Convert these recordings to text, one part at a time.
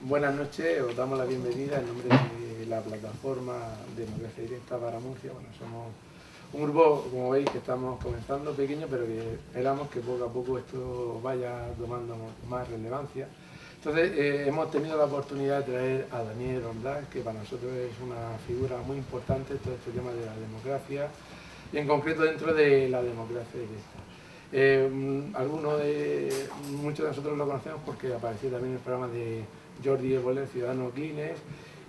Buenas noches, os damos la bienvenida en nombre de la plataforma Democracia Directa para Murcia. Bueno, somos un grupo, como veis, que estamos comenzando pequeño, pero que esperamos que poco a poco esto vaya tomando más relevancia. Entonces, hemos tenido la oportunidad de traer a Daniel Ordaz, que para nosotros es una figura muy importante en todo este tema de la democracia, y en concreto dentro de la democracia directa. Muchos de nosotros lo conocemos porque apareció también en el programa de Jordi Évole, Ciudadano Clines,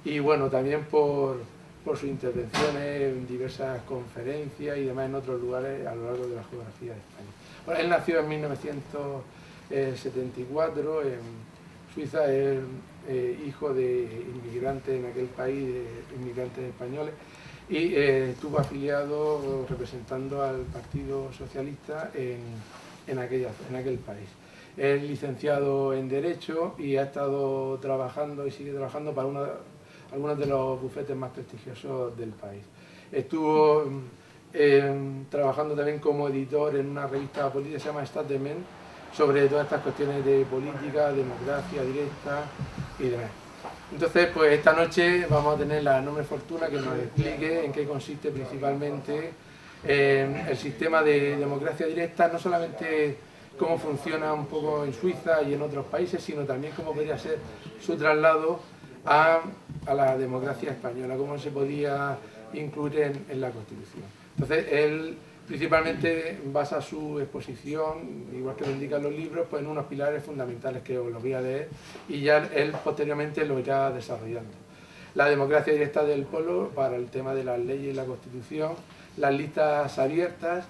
y bueno, también por sus intervenciones en diversas conferencias y demás en otros lugares a lo largo de la geografía de España. Bueno, él nació en 1974 en Suiza, es hijo de inmigrantes en aquel país, de inmigrantes españoles, y estuvo afiliado representando al Partido Socialista en aquel país. Es licenciado en Derecho y ha estado trabajando y sigue trabajando para algunos de los bufetes más prestigiosos del país. Estuvo trabajando también como editor en una revista política que se llama Stattement, sobre todas estas cuestiones de política, democracia directa y demás. Entonces, pues esta noche vamos a tener la enorme fortuna que nos explique en qué consiste principalmente el sistema de democracia directa, no solamente cómo funciona un poco en Suiza y en otros países, sino también cómo podría ser su traslado a la democracia española, cómo se podía incluir en la Constitución. Entonces, él principalmente basa su exposición, igual que lo indican los libros, pues en unos pilares fundamentales que os los voy a leer y ya él posteriormente lo irá desarrollando. La democracia directa del pueblo para el tema de las leyes y la Constitución, las listas abiertas,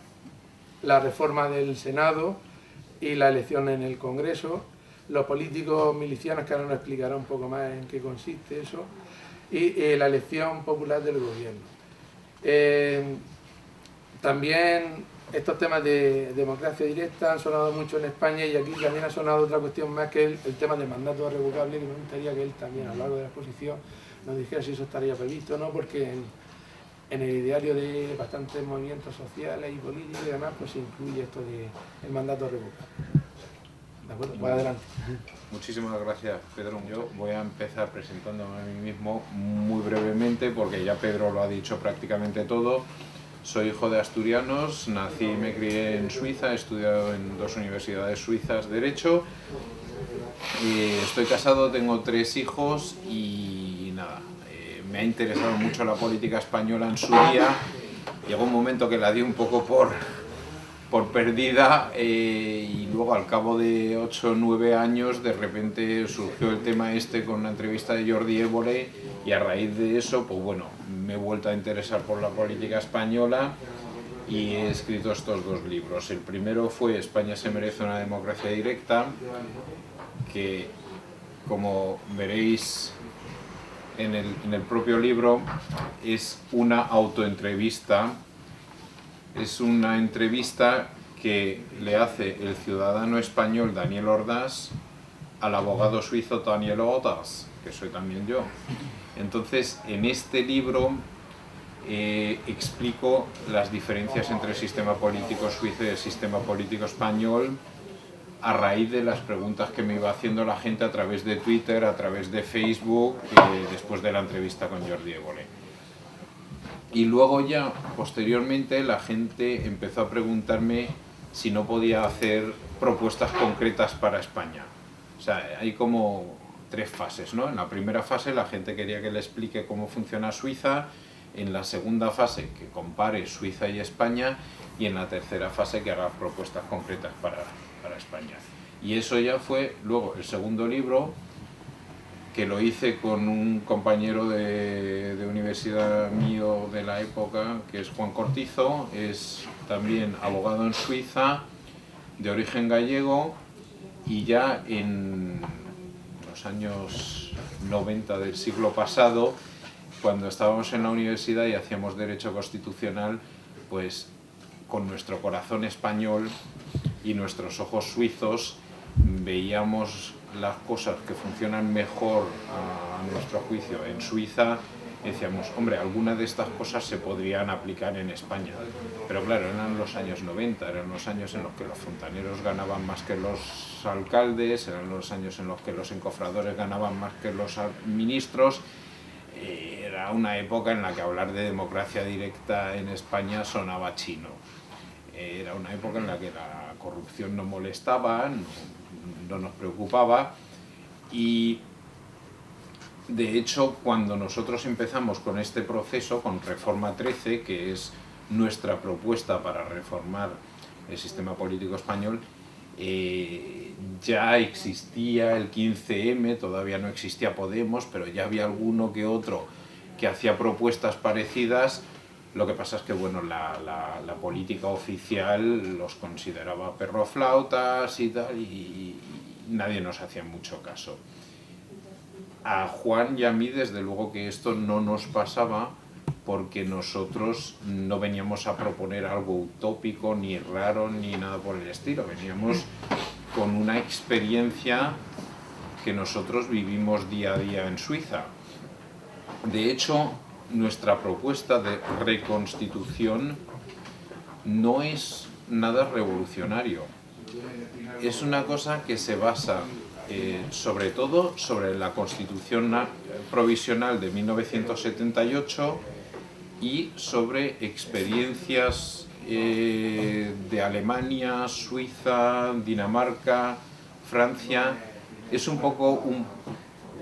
la reforma del Senado y la elección en el Congreso, los políticos milicianos, que ahora nos explicará un poco más en qué consiste eso, y la elección popular del gobierno. También estos temas de democracia directa han sonado mucho en España y aquí también ha sonado otra cuestión más, que es el tema del mandato revocable, que me gustaría que él también a lo largo de la exposición nos dijera si eso estaría previsto o no, porque en el ideario de bastantes movimientos sociales y políticos y demás, pues se incluye esto del mandato revocable. ¿De acuerdo? Pues adelante. Muchísimas gracias, Pedro. Yo voy a empezar presentándome a mí mismo muy brevemente, porque ya Pedro lo ha dicho prácticamente todo. Soy hijo de asturianos, nací y me crié en Suiza, he estudiado en 2 universidades suizas Derecho, y estoy casado, tengo 3 hijos y nada, me ha interesado mucho la política española en su día. Llegó un momento que la di un poco por perdida y luego al cabo de 8 o 9 años de repente surgió el tema con una entrevista de Jordi Évole y a raíz de eso, pues bueno, me he vuelto a interesar por la política española y he escrito estos 2 libros. El primero fue España se merece una democracia directa, que como veréis en el propio libro es una autoentrevista. Es una entrevista que le hace el ciudadano español Daniel Ordaz al abogado suizo Daniel Ordaz, que soy también yo. Entonces, en este libro explico las diferencias entre el sistema político suizo y el sistema político español a raíz de las preguntas que me iba haciendo la gente a través de Twitter, a través de Facebook, después de la entrevista con Jordi Évole. Y luego ya, posteriormente, la gente empezó a preguntarme si no podía hacer propuestas concretas para España. O sea, hay como 3 fases, ¿no? En la primera fase la gente quería que le explique cómo funciona Suiza, en la segunda fase que compare Suiza y España, y en la tercera fase que haga propuestas concretas para España. Y eso ya fue luego el segundo libro, que lo hice con un compañero de universidad mío de la época, que es Juan Cortizo, es también abogado en Suiza, de origen gallego, y ya en los años 90 del siglo pasado, cuando estábamos en la universidad y hacíamos Derecho Constitucional, pues con nuestro corazón español y nuestros ojos suizos veíamos las cosas que funcionan mejor a nuestro juicio en Suiza decíamos, hombre, algunas de estas cosas se podrían aplicar en España, pero claro, eran los años 90, eran los años en los que los fontaneros ganaban más que los alcaldes, eran los años en los que los encofradores ganaban más que los ministros. Era una época en la que hablar de democracia directa en España sonaba chino. Era una época en la que la corrupción no molestaba, no nos preocupaba, y de hecho, cuando nosotros empezamos con este proceso, con Reforma 13, que es nuestra propuesta para reformar el sistema político español, ya existía el 15M, todavía no existía Podemos, pero ya había alguno que otro que hacía propuestas parecidas. Lo que pasa es que bueno, la política oficial los consideraba perroflautas y tal, y nadie nos hacía mucho caso. A Juan y a mí, desde luego que esto no nos pasaba, porque nosotros no veníamos a proponer algo utópico, ni raro, ni nada por el estilo. Veníamos con una experiencia que nosotros vivimos día a día en Suiza. De hecho, nuestra propuesta de reconstitución no es nada revolucionario. Es una cosa que se basa sobre todo sobre la Constitución provisional de 1978 y sobre experiencias de Alemania, Suiza, Dinamarca, Francia. Es un poco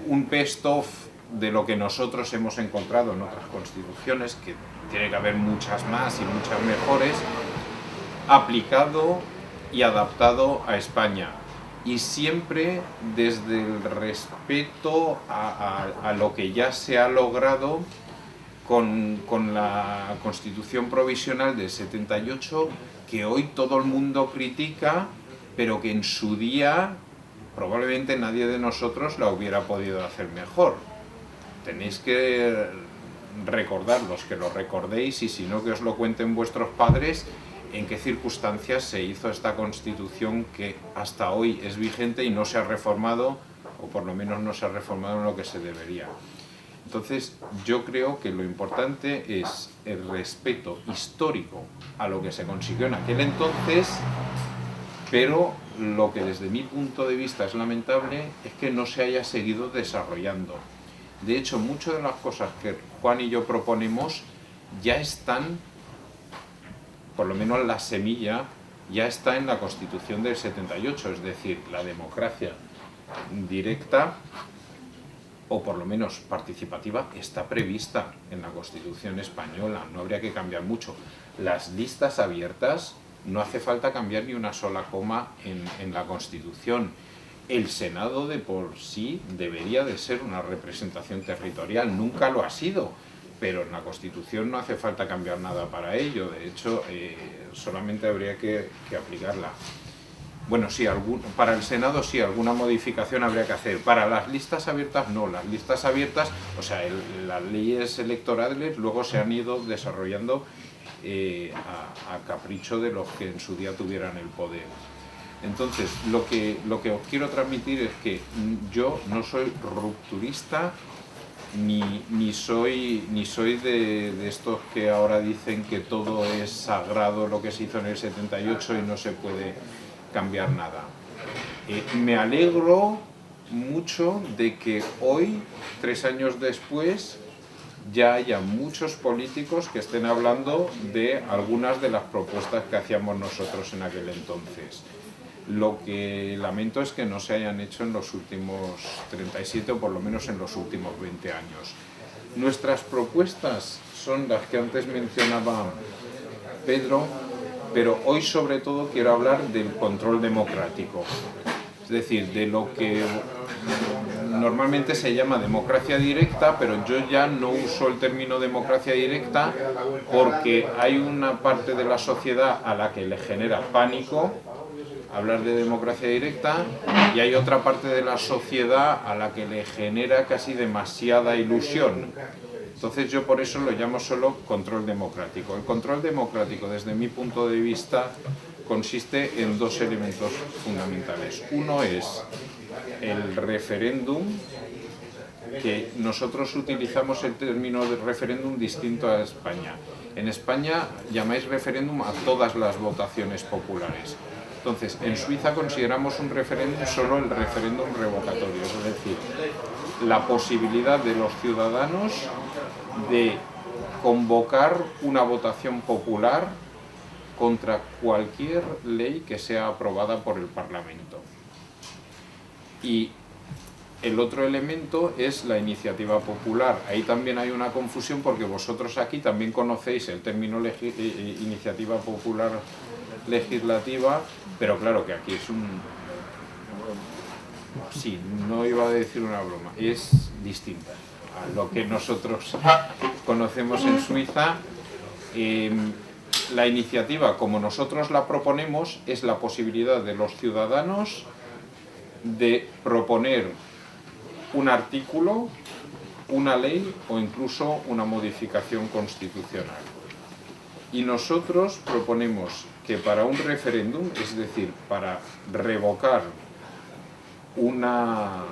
un best-of de lo que nosotros hemos encontrado en otras constituciones, que tiene que haber muchas más y muchas mejores, aplicado y adaptado a España. Y siempre desde el respeto a lo que ya se ha logrado con la Constitución Provisional del 78, que hoy todo el mundo critica, pero que en su día probablemente nadie de nosotros la hubiera podido hacer mejor. Tenéis que recordar, los que lo recordéis, y si no, que os lo cuenten vuestros padres, en qué circunstancias se hizo esta Constitución que hasta hoy es vigente y no se ha reformado, o por lo menos no se ha reformado en lo que se debería. Entonces, yo creo que lo importante es el respeto histórico a lo que se consiguió en aquel entonces, pero lo que desde mi punto de vista es lamentable es que no se haya seguido desarrollando. De hecho, muchas de las cosas que Juan y yo proponemos ya están, por lo menos la semilla, ya está en la Constitución del 78, es decir, la democracia directa, o por lo menos participativa, está prevista en la Constitución española, no habría que cambiar mucho. Las listas abiertas, no hace falta cambiar ni una sola coma en la Constitución. El Senado de por sí debería de ser una representación territorial, nunca lo ha sido, pero en la Constitución no hace falta cambiar nada para ello. De hecho, solamente habría que aplicarla. Bueno, sí, para el Senado sí, alguna modificación habría que hacer. Para las listas abiertas no, las listas abiertas, o sea, las leyes electorales luego se han ido desarrollando a capricho de los que en su día tuvieran el poder. Entonces, lo que os quiero transmitir es que yo no soy rupturista, ni soy de estos que ahora dicen que todo es sagrado lo que se hizo en el 78 y no se puede cambiar nada. Me alegro mucho de que hoy, 3 años después, ya haya muchos políticos que estén hablando de algunas de las propuestas que hacíamos nosotros en aquel entonces. Lo que lamento es que no se hayan hecho en los últimos 37 o por lo menos en los últimos 20 años. Nuestras propuestas son las que antes mencionaba Pedro, pero hoy sobre todo quiero hablar del control democrático, es decir, de lo que normalmente se llama democracia directa, pero yo ya no uso el término democracia directa porque hay una parte de la sociedad a la que le genera pánico hablar de democracia directa y hay otra parte de la sociedad a la que le genera casi demasiada ilusión. Entonces yo por eso lo llamo solo control democrático. El control democrático, desde mi punto de vista, consiste en 2 elementos fundamentales. Uno es el referéndum que nosotros utilizamos el término de referéndum distinto a España. En España llamáis referéndum a todas las votaciones populares. Entonces, en Suiza consideramos un referéndum solo el referéndum revocatorio, es decir, la posibilidad de los ciudadanos de convocar una votación popular contra cualquier ley que sea aprobada por el Parlamento. Y el otro elemento es la iniciativa popular. Ahí también hay una confusión porque vosotros aquí también conocéis el término iniciativa popular legislativa, pero claro que aquí es un... Sí, no iba a decir una broma, es distinta a lo que nosotros conocemos en Suiza. La iniciativa, como nosotros la proponemos, es la posibilidad de los ciudadanos de proponer un artículo, una ley o incluso una modificación constitucional. Y nosotros proponemos que para un referéndum, es decir, para revocar una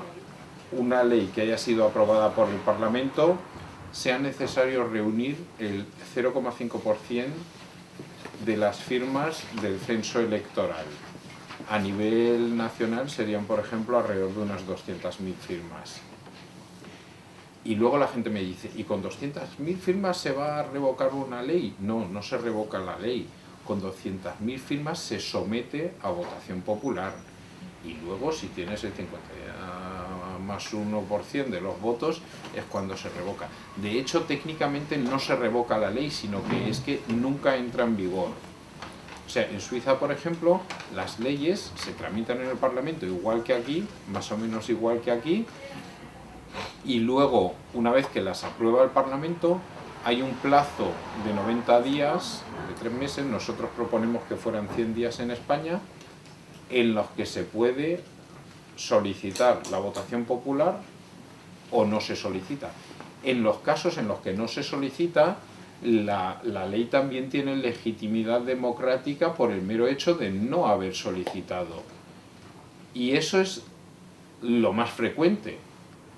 ley que haya sido aprobada por el Parlamento, sea necesario reunir el 0,5% de las firmas del censo electoral. A nivel nacional serían, por ejemplo, alrededor de unas 200.000 firmas. Y luego la gente me dice, ¿y con 200.000 firmas se va a revocar una ley? No, no se revoca la ley. Con 200.000 firmas se somete a votación popular. Y luego, si tienes el 50 más 1% de los votos, es cuando se revoca. De hecho, técnicamente no se revoca la ley, sino que es que nunca entra en vigor. O sea, en Suiza, por ejemplo, las leyes se tramitan en el Parlamento igual que aquí, más o menos igual que aquí, y luego, una vez que las aprueba el Parlamento, hay un plazo de 90 días, de 3 meses, nosotros proponemos que fueran 100 días en España, en los que se puede solicitar la votación popular o no se solicita. En los casos en los que no se solicita, la ley también tiene legitimidad democrática por el mero hecho de no haber solicitado. Y eso es lo más frecuente,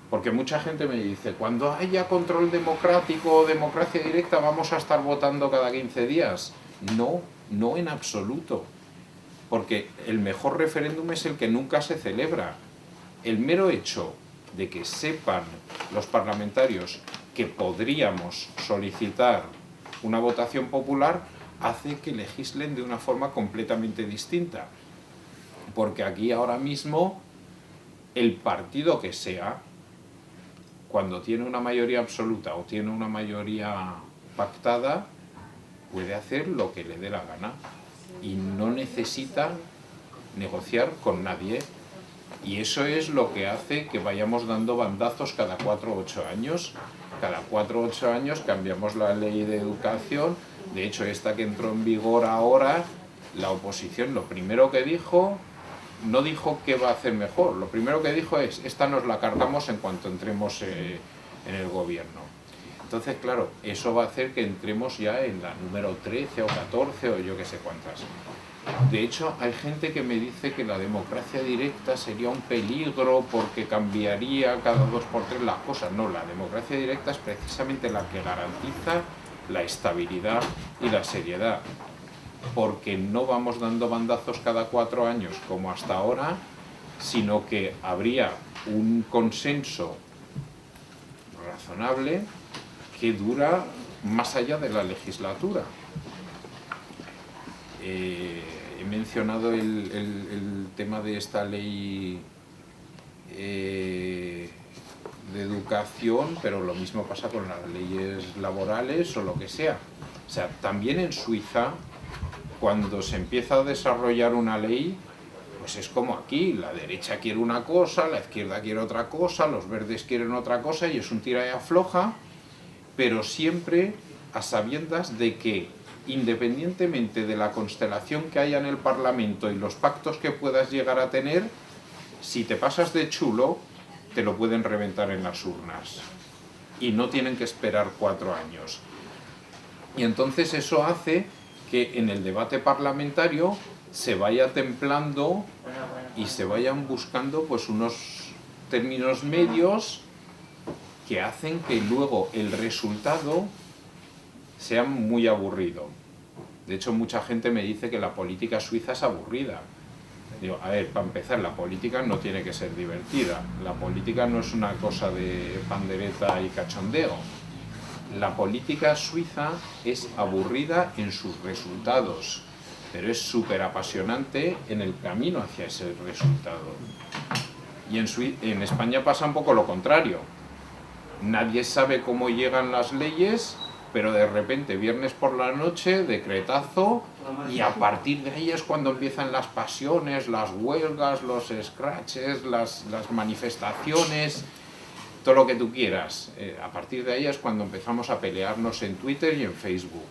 porque mucha gente me dice, cuando haya control democrático o democracia directa vamos a estar votando cada 15 días. No, no en absoluto. Porque el mejor referéndum es el que nunca se celebra. El mero hecho de que sepan los parlamentarios que podríamos solicitar una votación popular hace que legislen de una forma completamente distinta. Porque aquí ahora mismo el partido que sea, cuando tiene una mayoría absoluta o tiene una mayoría pactada, puede hacer lo que le dé la gana. Y no necesita negociar con nadie. Y eso es lo que hace que vayamos dando bandazos cada 4 o 8 años. Cada 4 o 8 años cambiamos la ley de educación. De hecho, esta que entró en vigor ahora, la oposición lo primero que dijo, no dijo qué va a hacer mejor. Lo primero que dijo es, esta nos la cargamos en cuanto entremos en el gobierno. Entonces, claro, eso va a hacer que entremos ya en la número 13 o 14 o yo que sé cuántas. De hecho, hay gente que me dice que la democracia directa sería un peligro porque cambiaría cada 2 por 3 las cosas. No, la democracia directa es precisamente la que garantiza la estabilidad y la seriedad. Porque no vamos dando bandazos cada 4 años como hasta ahora, sino que habría un consenso razonable que dura más allá de la legislatura. He mencionado el tema de esta ley de educación, pero lo mismo pasa con las leyes laborales o lo que sea. O sea, también en Suiza, cuando se empieza a desarrollar una ley, pues es como aquí, la derecha quiere una cosa, la izquierda quiere otra cosa, los verdes quieren otra cosa y es un tira y afloja, pero siempre a sabiendas de que, independientemente de la constelación que haya en el Parlamento y los pactos que puedas llegar a tener, si te pasas de chulo, te lo pueden reventar en las urnas. Y no tienen que esperar 4 años. Y entonces eso hace que en el debate parlamentario se vaya templando y se vayan buscando pues unos términos medios que hacen que luego el resultado sea muy aburrido. De hecho, mucha gente me dice que la política suiza es aburrida. Digo, a ver, para empezar, la política no tiene que ser divertida. La política no es una cosa de pandereta y cachondeo. La política suiza es aburrida en sus resultados, pero es súper apasionante en el camino hacia ese resultado. Y en España pasa un poco lo contrario. Nadie sabe cómo llegan las leyes, pero de repente, viernes por la noche, decretazo, y a partir de ahí es cuando empiezan las pasiones, las huelgas, los scratches, las manifestaciones, todo lo que tú quieras. A partir de ahí es cuando empezamos a pelearnos en Twitter y en Facebook.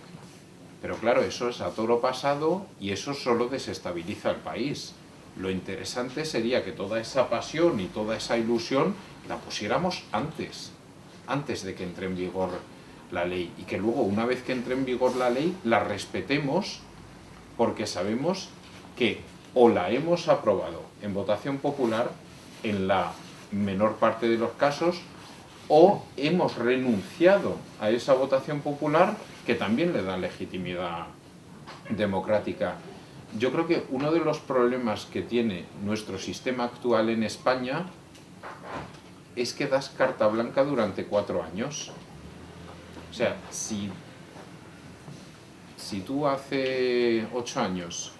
Pero claro, eso es a toro pasado y eso solo desestabiliza el país. Lo interesante sería que toda esa pasión y toda esa ilusión la pusiéramos antes de que entre en vigor la ley, y que luego, una vez que entre en vigor la ley, la respetemos, porque sabemos que o la hemos aprobado en votación popular en la menor parte de los casos, o hemos renunciado a esa votación popular que también le da legitimidad democrática. Yo creo que uno de los problemas que tiene nuestro sistema actual en España es que das carta blanca durante 4 años. O sea, si tú hace 8 años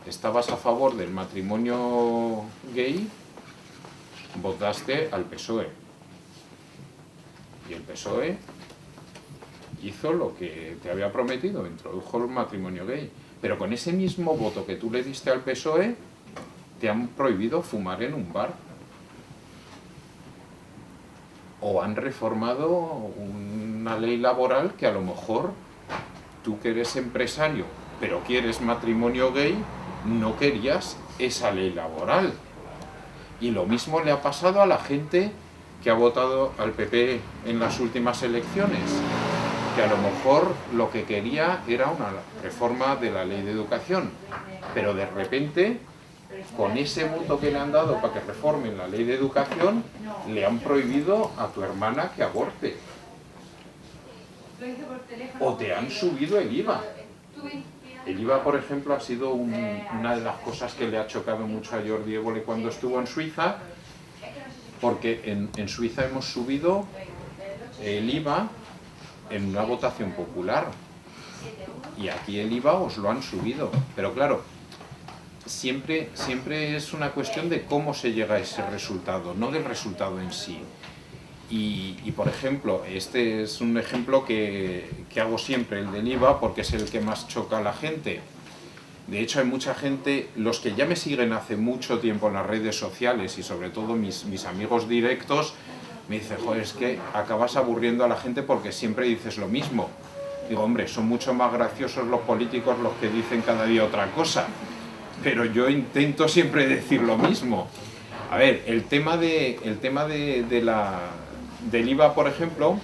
estabas a favor del matrimonio gay, votaste al PSOE. Y el PSOE hizo lo que te había prometido, introdujo el matrimonio gay. Pero con ese mismo voto que tú le diste al PSOE, te han prohibido fumar en un bar. O han reformado una ley laboral que a lo mejor tú, que eres empresario pero quieres matrimonio gay, no querías esa ley laboral. Y lo mismo le ha pasado a la gente que ha votado al PP en las últimas elecciones, que a lo mejor lo que quería era una reforma de la ley de educación, pero de repente, con ese voto que le han dado para que reformen la ley de educación, le han prohibido a tu hermana que aborte. O te han subido el IVA. El IVA, por ejemplo, ha sido una de las cosas que le ha chocado mucho a Jordi Évole cuando estuvo en Suiza, porque en Suiza hemos subido el IVA en una votación popular. Y aquí el IVA os lo han subido. Pero claro, siempre es una cuestión de cómo se llega a ese resultado, no del resultado en sí. Y por ejemplo, este es un ejemplo que hago siempre, el del IVA, porque es el que más choca a la gente. De hecho, hay mucha gente, los que ya me siguen hace mucho tiempo en las redes sociales y sobre todo mis amigos directos, me dicen, joder, es que acabas aburriendo a la gente porque siempre dices lo mismo. Digo, hombre, son mucho más graciosos los políticos los que dicen cada día otra cosa, pero yo intento siempre decir lo mismo. A ver, el tema del IVA, por ejemplo,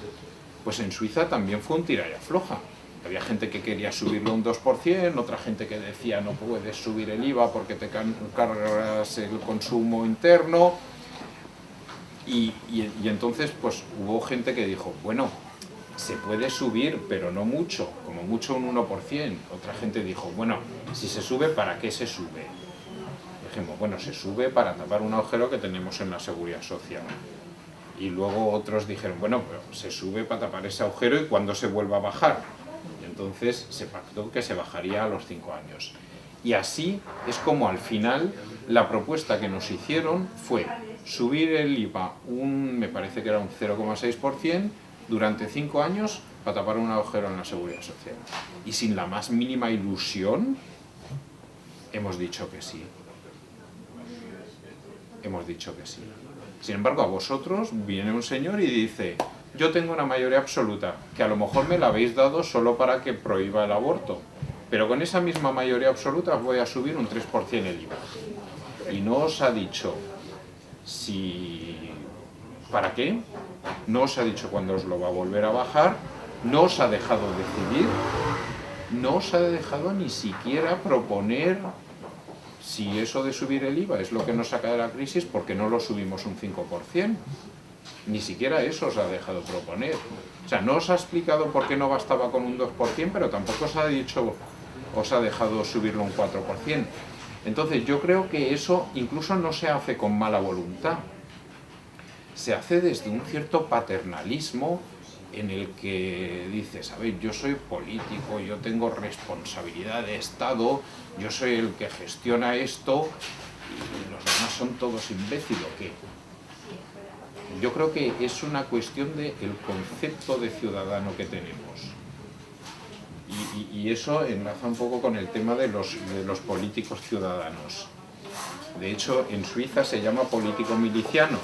pues en Suiza también fue un tira y afloja. Había gente que quería subirlo un 2%, otra gente que decía no puedes subir el IVA porque te cargas el consumo interno. Y entonces pues hubo gente que dijo, bueno, se puede subir, pero no mucho, como mucho un 1%. Otra gente dijo, bueno, si se sube, ¿para qué se sube? Dijimos, bueno, se sube para tapar un agujero que tenemos en la seguridad social. Y luego otros dijeron, bueno, pero se sube para tapar ese agujero y ¿cuándo se vuelva a bajar? Y entonces se pactó que se bajaría a los 5 años. Y así es como al final la propuesta que nos hicieron fue subir el IVA, me parece que era un 0,6%, durante 5 años para tapar un agujero en la seguridad social. Y sin la más mínima ilusión, hemos dicho que sí. Hemos dicho que sí. Sin embargo, a vosotros viene un señor y dice, yo tengo una mayoría absoluta, que a lo mejor me la habéis dado solo para que prohíba el aborto, pero con esa misma mayoría absoluta voy a subir un 3% el IVA. Y no os ha dicho ¿para qué? No os ha dicho cuándo os lo va a volver a bajar, no os ha dejado decidir, no os ha dejado ni siquiera proponer si eso de subir el IVA es lo que nos saca de la crisis, porque no lo subimos un 5%. Ni siquiera eso os ha dejado proponer. O sea, no os ha explicado por qué no bastaba con un 2%, pero tampoco os ha dicho, os ha dejado subirlo un 4%. Entonces yo creo que eso incluso no se hace con mala voluntad. Se hace desde un cierto paternalismo en el que dices, a ver, yo soy político, yo tengo responsabilidad de Estado, yo soy el que gestiona esto y los demás son todos imbéciles, ¿o qué? Yo creo que es una cuestión del concepto de ciudadano que tenemos. Y eso enlaza un poco con el tema de los políticos ciudadanos. De hecho, en Suiza se llama político miliciano.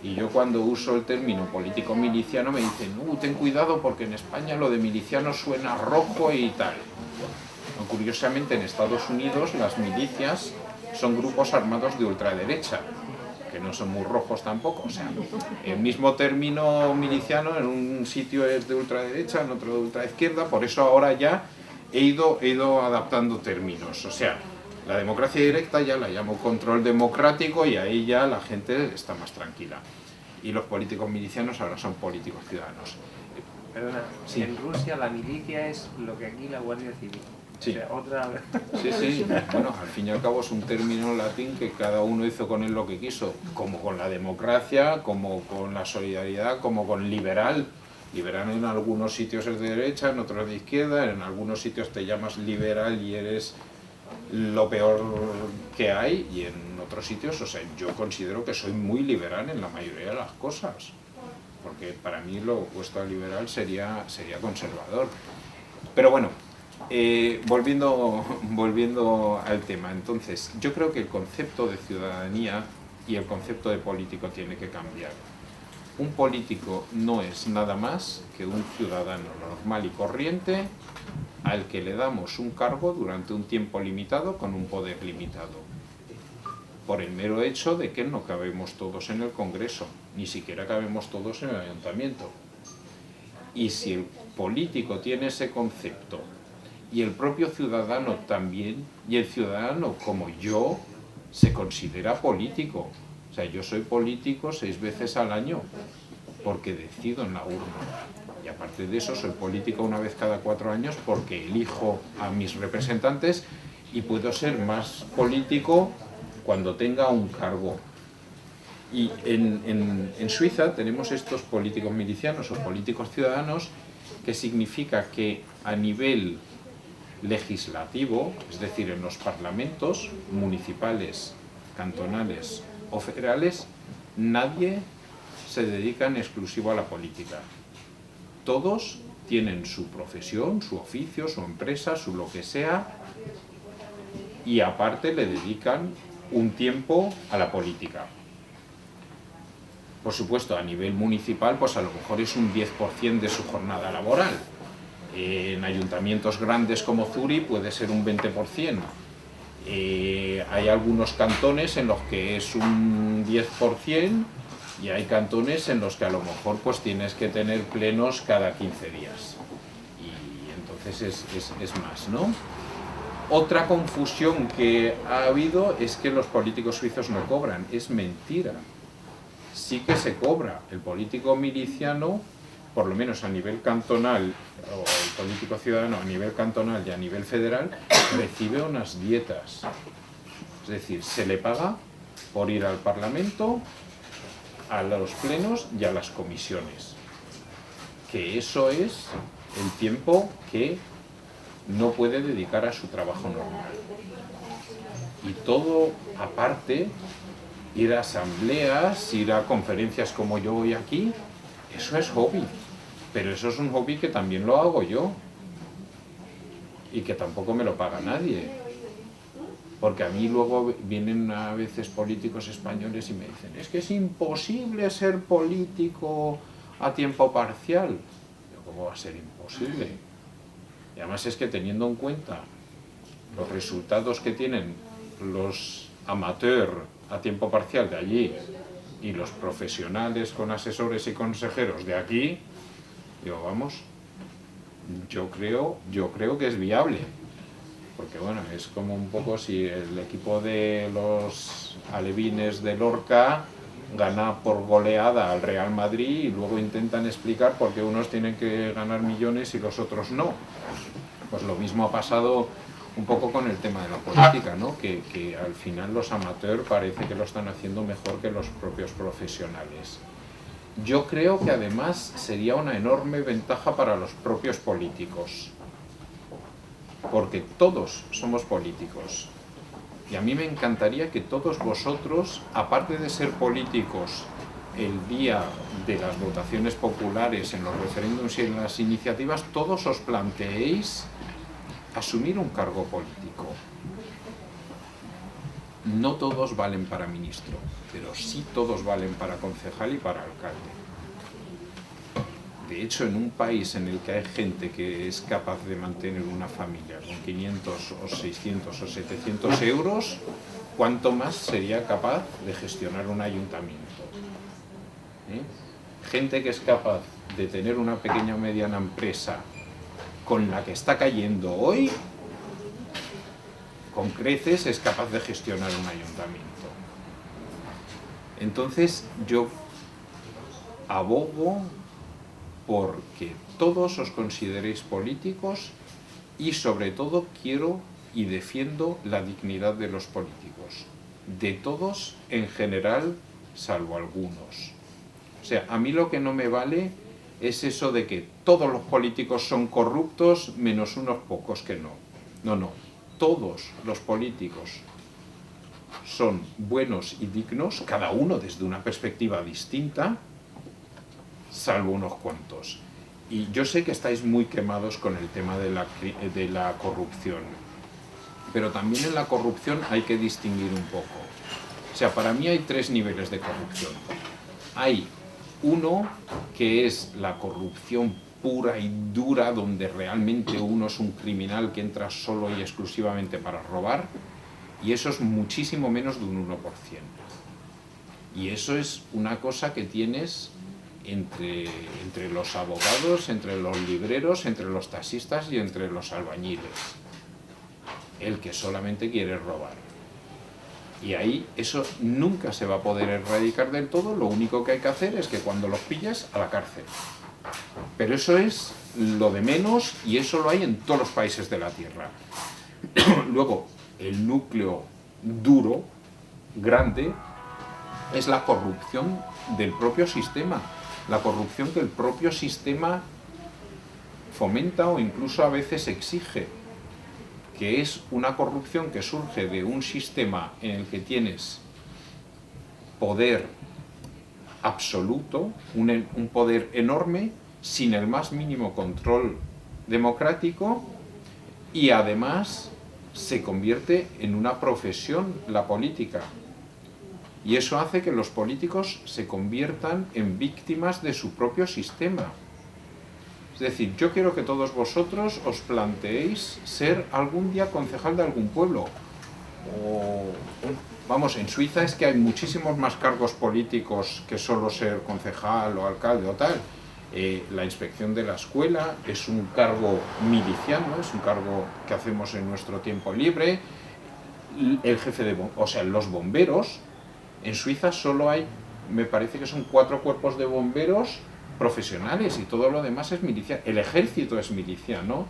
Y yo cuando uso el término político miliciano me dicen, ten cuidado porque en España lo de miliciano suena rojo y tal. Curiosamente en Estados Unidos las milicias son grupos armados de ultraderecha, que no son muy rojos tampoco. O sea, el mismo término miliciano en un sitio es de ultraderecha, en otro de ultraizquierda, por eso ahora ya he ido adaptando términos. O sea, la democracia directa ya la llamo control democrático y ahí ya la gente está más tranquila. Y los políticos milicianos ahora son políticos ciudadanos. Perdona, sí. En Rusia la milicia es lo que aquí la Guardia Civil. Sí. O sea, otra... Sí. Bueno, al fin y al cabo es un término latín que cada uno hizo con él lo que quiso, como con la democracia, como con la solidaridad, como con liberal. Liberal en algunos sitios es de derecha, en otros de izquierda, en algunos sitios te llamas liberal y eres lo peor que hay, y en otros sitios, o sea, yo considero que soy muy liberal en la mayoría de las cosas, porque para mí lo opuesto a liberal sería conservador. Pero bueno, volviendo al tema, entonces, yo creo que el concepto de ciudadanía y el concepto de político tiene que cambiar. Un político no es nada más que un ciudadano normal y corriente al que le damos un cargo durante un tiempo limitado con un poder limitado, por el mero hecho de que no cabemos todos en el Congreso, ni siquiera cabemos todos en el Ayuntamiento. Y si el político tiene ese concepto, y el propio ciudadano también, y el ciudadano como yo, se considera político. O sea, yo soy político 6 veces al año, porque decido en la urna. Y aparte de eso, soy político una vez cada 4 años porque elijo a mis representantes y puedo ser más político cuando tenga un cargo. Y en Suiza tenemos estos políticos milicianos o políticos ciudadanos, que significa que a nivel legislativo, es decir, en los parlamentos municipales, cantonales o federales, nadie se dedica en exclusivo a la política. Todos tienen su profesión, su oficio, su empresa, su lo que sea, y aparte le dedican un tiempo a la política. Por supuesto, a nivel municipal, pues a lo mejor es un 10% de su jornada laboral. En ayuntamientos grandes como Zurich puede ser un 20%. Hay algunos cantones en los que es un 10%, y hay cantones en los que a lo mejor pues tienes que tener plenos cada 15 días. Y entonces es más, ¿no? Otra confusión que ha habido es que los políticos suizos no cobran. Es mentira. Sí que se cobra. El político miliciano, por lo menos a nivel cantonal, o el político ciudadano a nivel cantonal y a nivel federal, recibe unas dietas. Es decir, se le paga por ir al Parlamento, a los plenos y a las comisiones. Que eso es el tiempo que no puede dedicar a su trabajo normal. Y todo aparte, ir a asambleas, ir a conferencias como yo hoy aquí, eso es hobby. Pero eso es un hobby que también lo hago yo. Y que tampoco me lo paga nadie. Porque a mí luego vienen a veces políticos españoles y me dicen, es que es imposible ser político a tiempo parcial. ¿Cómo va a ser imposible? Y además es que teniendo en cuenta los resultados que tienen los amateurs a tiempo parcial de allí y los profesionales con asesores y consejeros de aquí, digo, vamos, yo creo que es viable. Porque bueno, es como un poco si el equipo de los alevines de Lorca gana por goleada al Real Madrid y luego intentan explicar por qué unos tienen que ganar millones y los otros no. Pues lo mismo ha pasado un poco con el tema de la política, ¿no? Que al final los amateurs parece que lo están haciendo mejor que los propios profesionales. Yo creo que además sería una enorme ventaja para los propios políticos, porque todos somos políticos. Y a mí me encantaría que todos vosotros, aparte de ser políticos el día de las votaciones populares, en los referéndums y en las iniciativas, todos os planteéis asumir un cargo político. No todos valen para ministro, pero sí todos valen para concejal y para alcalde. De hecho, en un país en el que hay gente que es capaz de mantener una familia con 500 o 600 o 700 euros, ¿cuánto más sería capaz de gestionar un ayuntamiento? Gente que es capaz de tener una pequeña o mediana empresa con la que está cayendo hoy, con creces es capaz de gestionar un ayuntamiento. Entonces yo abogo porque todos os consideréis políticos y sobre todo quiero y defiendo la dignidad de los políticos, de todos en general, salvo algunos. O sea, a mí lo que no me vale es eso de que todos los políticos son corruptos menos unos pocos que no. No, no, todos los políticos son buenos y dignos, cada uno desde una perspectiva distinta, salvo unos cuantos. Y yo sé que estáis muy quemados con el tema de la corrupción, pero también en la corrupción hay que distinguir un poco. O sea, para mí hay tres niveles de corrupción. Hay uno que es la corrupción pura y dura, donde realmente uno es un criminal que entra solo y exclusivamente para robar, y eso es muchísimo menos de un 1%. Y eso es una cosa que tienes entre los abogados, entre los libreros, entre los taxistas y entre los albañiles. El que solamente quiere robar. Y ahí eso nunca se va a poder erradicar del todo, lo único que hay que hacer es que cuando los pilles, a la cárcel. Pero eso es lo de menos y eso lo hay en todos los países de la Tierra. Luego, el núcleo duro, grande, es la corrupción del propio sistema. La corrupción que el propio sistema fomenta o incluso a veces exige, que es una corrupción que surge de un sistema en el que tienes poder absoluto, un poder enorme, sin el más mínimo control democrático, y además se convierte en una profesión la política. Y eso hace que los políticos se conviertan en víctimas de su propio sistema. Es decir, yo quiero que todos vosotros os planteéis ser algún día concejal de algún pueblo. Vamos, en Suiza es que hay muchísimos más cargos políticos que solo ser concejal o alcalde o tal. La inspección de la escuela es un cargo miliciano, es un cargo que hacemos en nuestro tiempo libre. El jefe de o sea, los bomberos. En Suiza solo hay, me parece que son 4 cuerpos de bomberos profesionales y todo lo demás es milicia. El ejército es miliciano.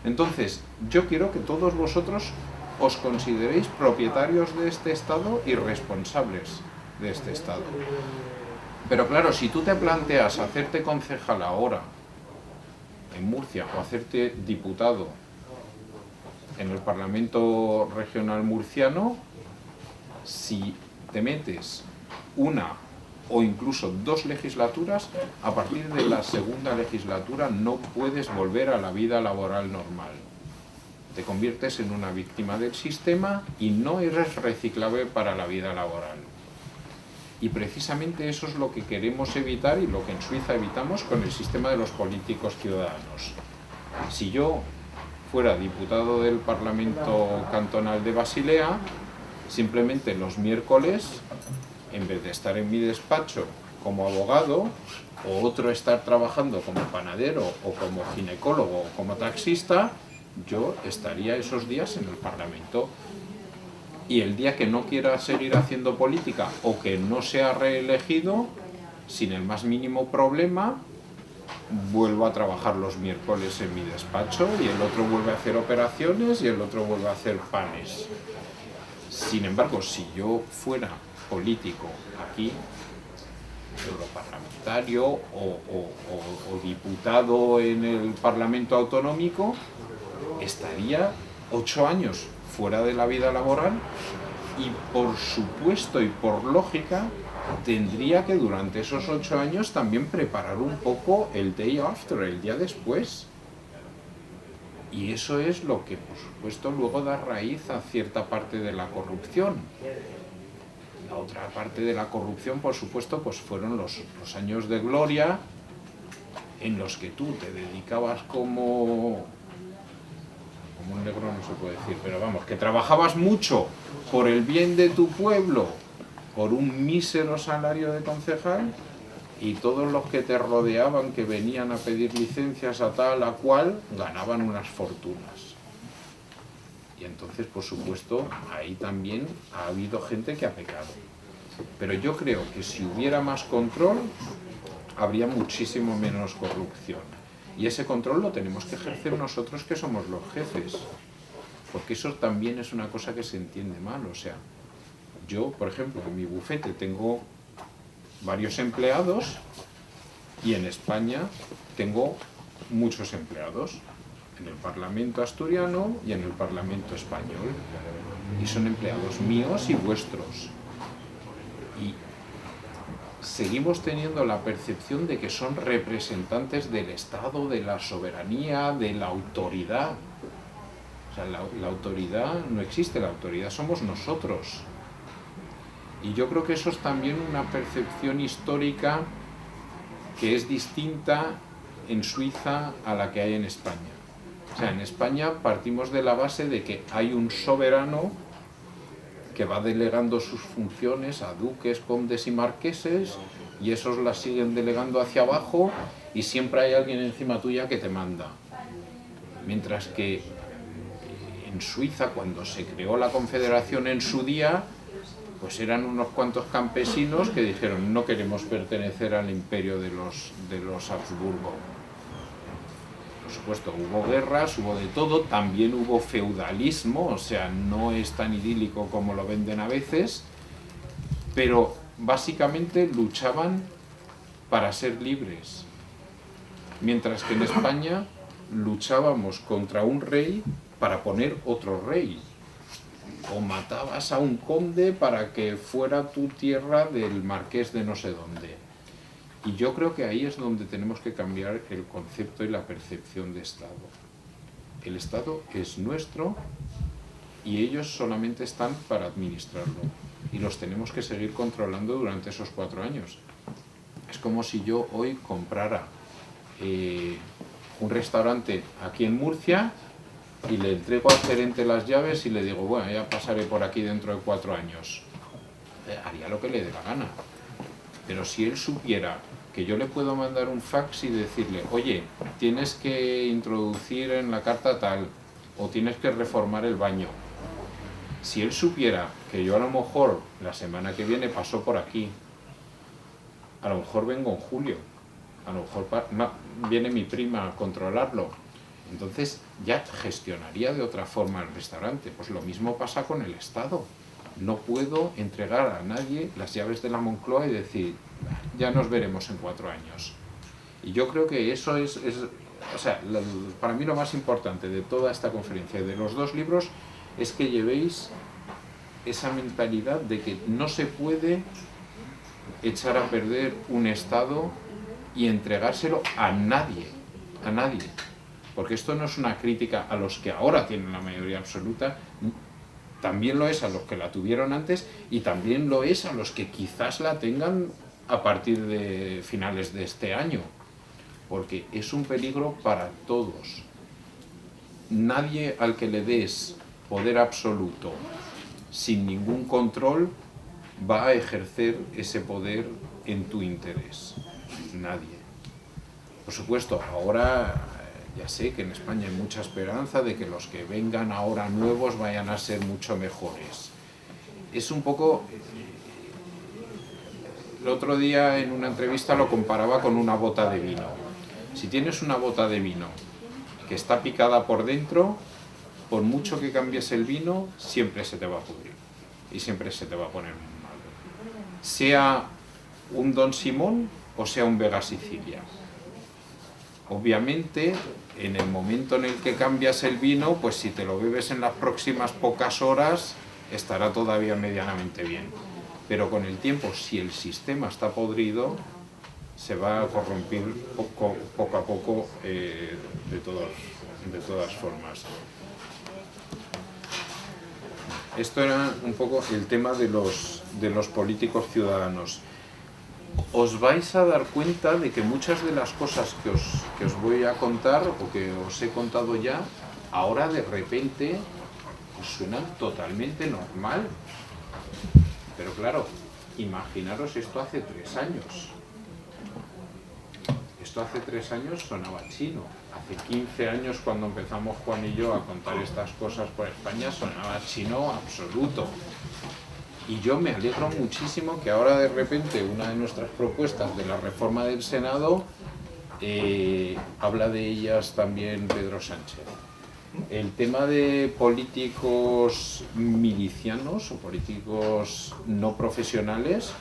Entonces, yo quiero que todos vosotros os consideréis propietarios de este Estado y responsables de este Estado. Pero claro, si tú te planteas hacerte concejal ahora en Murcia o hacerte diputado en el Parlamento Regional Murciano, si te metes una o incluso 2 legislaturas, a partir de la segunda legislatura no puedes volver a la vida laboral normal. Te conviertes en una víctima del sistema y no eres reciclable para la vida laboral. Y precisamente eso es lo que queremos evitar y lo que en Suiza evitamos con el sistema de los políticos ciudadanos. Si yo fuera diputado del Parlamento Cantonal de Basilea, simplemente los miércoles, en vez de estar en mi despacho como abogado, o otro estar trabajando como panadero, o como ginecólogo, o como taxista, yo estaría esos días en el Parlamento. y el día que no quiera seguir haciendo política o que no sea reelegido, sin el más mínimo problema, vuelvo a trabajar los miércoles en mi despacho y el otro vuelve a hacer operaciones y el otro vuelve a hacer panes. Sin embargo, si yo fuera político aquí, europarlamentario o diputado en el Parlamento Autonómico, estaría 8 años fuera de la vida laboral y por supuesto y por lógica tendría que durante esos 8 años también preparar un poco el day after, el día después. Y eso es lo que, por supuesto, luego da raíz a cierta parte de la corrupción. La otra parte de la corrupción, por supuesto, pues fueron los años de gloria en los que tú te dedicabas como un negro no se puede decir, pero vamos, que trabajabas mucho por el bien de tu pueblo, por un mísero salario de concejal, y todos los que te rodeaban, que venían a pedir licencias a tal, a cual, ganaban unas fortunas. Y entonces, por supuesto, ahí también ha habido gente que ha pecado. Pero yo creo que si hubiera más control, habría muchísimo menos corrupción. Y ese control lo tenemos que ejercer nosotros, que somos los jefes. Porque eso también es una cosa que se entiende mal. O sea, yo, por ejemplo, en mi bufete tengo varios empleados y en España tengo muchos empleados. En el Parlamento asturiano y en el Parlamento español. Y son empleados míos y vuestros. Y seguimos teniendo la percepción de que son representantes del Estado, de la soberanía, de la autoridad. O sea, la autoridad no existe, la autoridad somos nosotros. Y yo creo que eso es también una percepción histórica que es distinta en Suiza a la que hay en España. O sea, en España partimos de la base de que hay un soberano que va delegando sus funciones a duques, condes y marqueses, y esos las siguen delegando hacia abajo, y siempre hay alguien encima tuya que te manda. Mientras que en Suiza, cuando se creó la Confederación en su día, pues eran unos cuantos campesinos que dijeron: no queremos pertenecer al imperio de los Habsburgo. Por supuesto, hubo guerras, hubo de todo, también hubo feudalismo, o sea, no es tan idílico como lo venden a veces, pero básicamente luchaban para ser libres. Mientras que en España luchábamos contra un rey para poner otro rey. O matabas a un conde para que fuera tu tierra del marqués de no sé dónde. Y yo creo que ahí es donde tenemos que cambiar el concepto y la percepción de Estado. El Estado es nuestro y ellos solamente están para administrarlo. Y los tenemos que seguir controlando durante esos 4 años. Es como si yo hoy comprara un restaurante aquí en Murcia y le entrego al gerente las llaves y le digo: bueno, ya pasaré por aquí dentro de 4 años. Haría lo que le dé la gana. Pero si él supiera que yo le puedo mandar un fax y decirle: oye, tienes que introducir en la carta tal, o tienes que reformar el baño. Si él supiera que yo a lo mejor la semana que viene paso por aquí, a lo mejor vengo en julio, a lo mejor viene mi prima a controlarlo, entonces ya gestionaría de otra forma el restaurante. Pues lo mismo pasa con el Estado. No puedo entregar a nadie las llaves de la Moncloa y decir: ya nos veremos en 4 años. Y yo creo que eso es o sea, para mí lo más importante de toda esta conferencia y de los 2 libros es que llevéis esa mentalidad de que no se puede echar a perder un Estado y entregárselo a nadie, porque esto no es una crítica a los que ahora tienen la mayoría absoluta, también lo es a los que la tuvieron antes y también lo es a los que quizás la tengan a partir de finales de este año, porque es un peligro para todos. Nadie al que le des poder absoluto sin ningún control va a ejercer ese poder en tu interés. Nadie. Por supuesto, ahora ya sé que en España hay mucha esperanza de que los que vengan ahora nuevos vayan a ser mucho mejores. es un poco... El otro día en una entrevista lo comparaba con una bota de vino. Si tienes una bota de vino que está picada por dentro, por mucho que cambies el vino, siempre se te va a pudrir y siempre se te va a poner muy mal. Sea un Don Simón o sea un Vega Sicilia. Obviamente, en el momento en el que cambias el vino, pues si te lo bebes en las próximas pocas horas, estará todavía medianamente bien. Pero con el tiempo, si el sistema está podrido, se va a corromper poco a poco de todas formas. Esto era un poco el tema de los políticos ciudadanos. Os vais a dar cuenta de que muchas de las cosas que os voy a contar o que os he contado ya, ahora de repente os suenan totalmente normal. Pero claro, imaginaros esto hace 3 años. Esto hace 3 años sonaba chino. Hace 15 años, cuando empezamos Juan y yo a contar estas cosas por España, sonaba chino absoluto. Y yo me alegro muchísimo que ahora de repente una de nuestras propuestas de la reforma del Senado habla de ellas también Pedro Sánchez. El tema de políticos milicianos o políticos no profesionales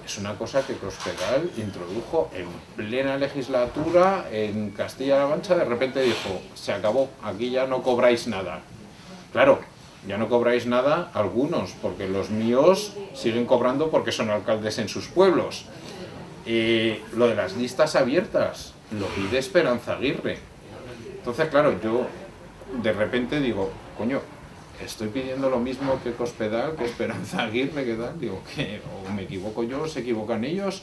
es una cosa que Cospedal introdujo en plena legislatura en Castilla-La Mancha. De repente dijo, se acabó, aquí ya no cobráis nada. Claro, ya no cobráis nada algunos, porque los míos siguen cobrando porque son alcaldes en sus pueblos. Lo de las listas abiertas lo pide Esperanza Aguirre. Entonces, claro, yo de repente digo, coño, estoy pidiendo lo mismo que Cospedal, que Esperanza Aguirre, que tal. Digo, que o me equivoco yo, o se equivocan ellos.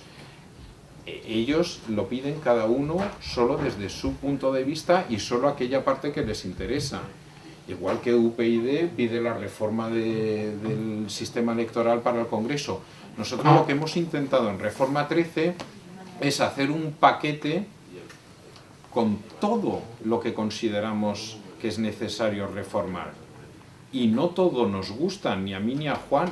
Ellos lo piden cada uno solo desde su punto de vista y solo aquella parte que les interesa. Igual que UPyD pide la reforma del sistema electoral para el Congreso. Nosotros lo que hemos intentado en Reforma 13 es hacer un paquete con todo lo que consideramos que es necesario reformar. Y no todo nos gusta, ni a mí ni a Juan.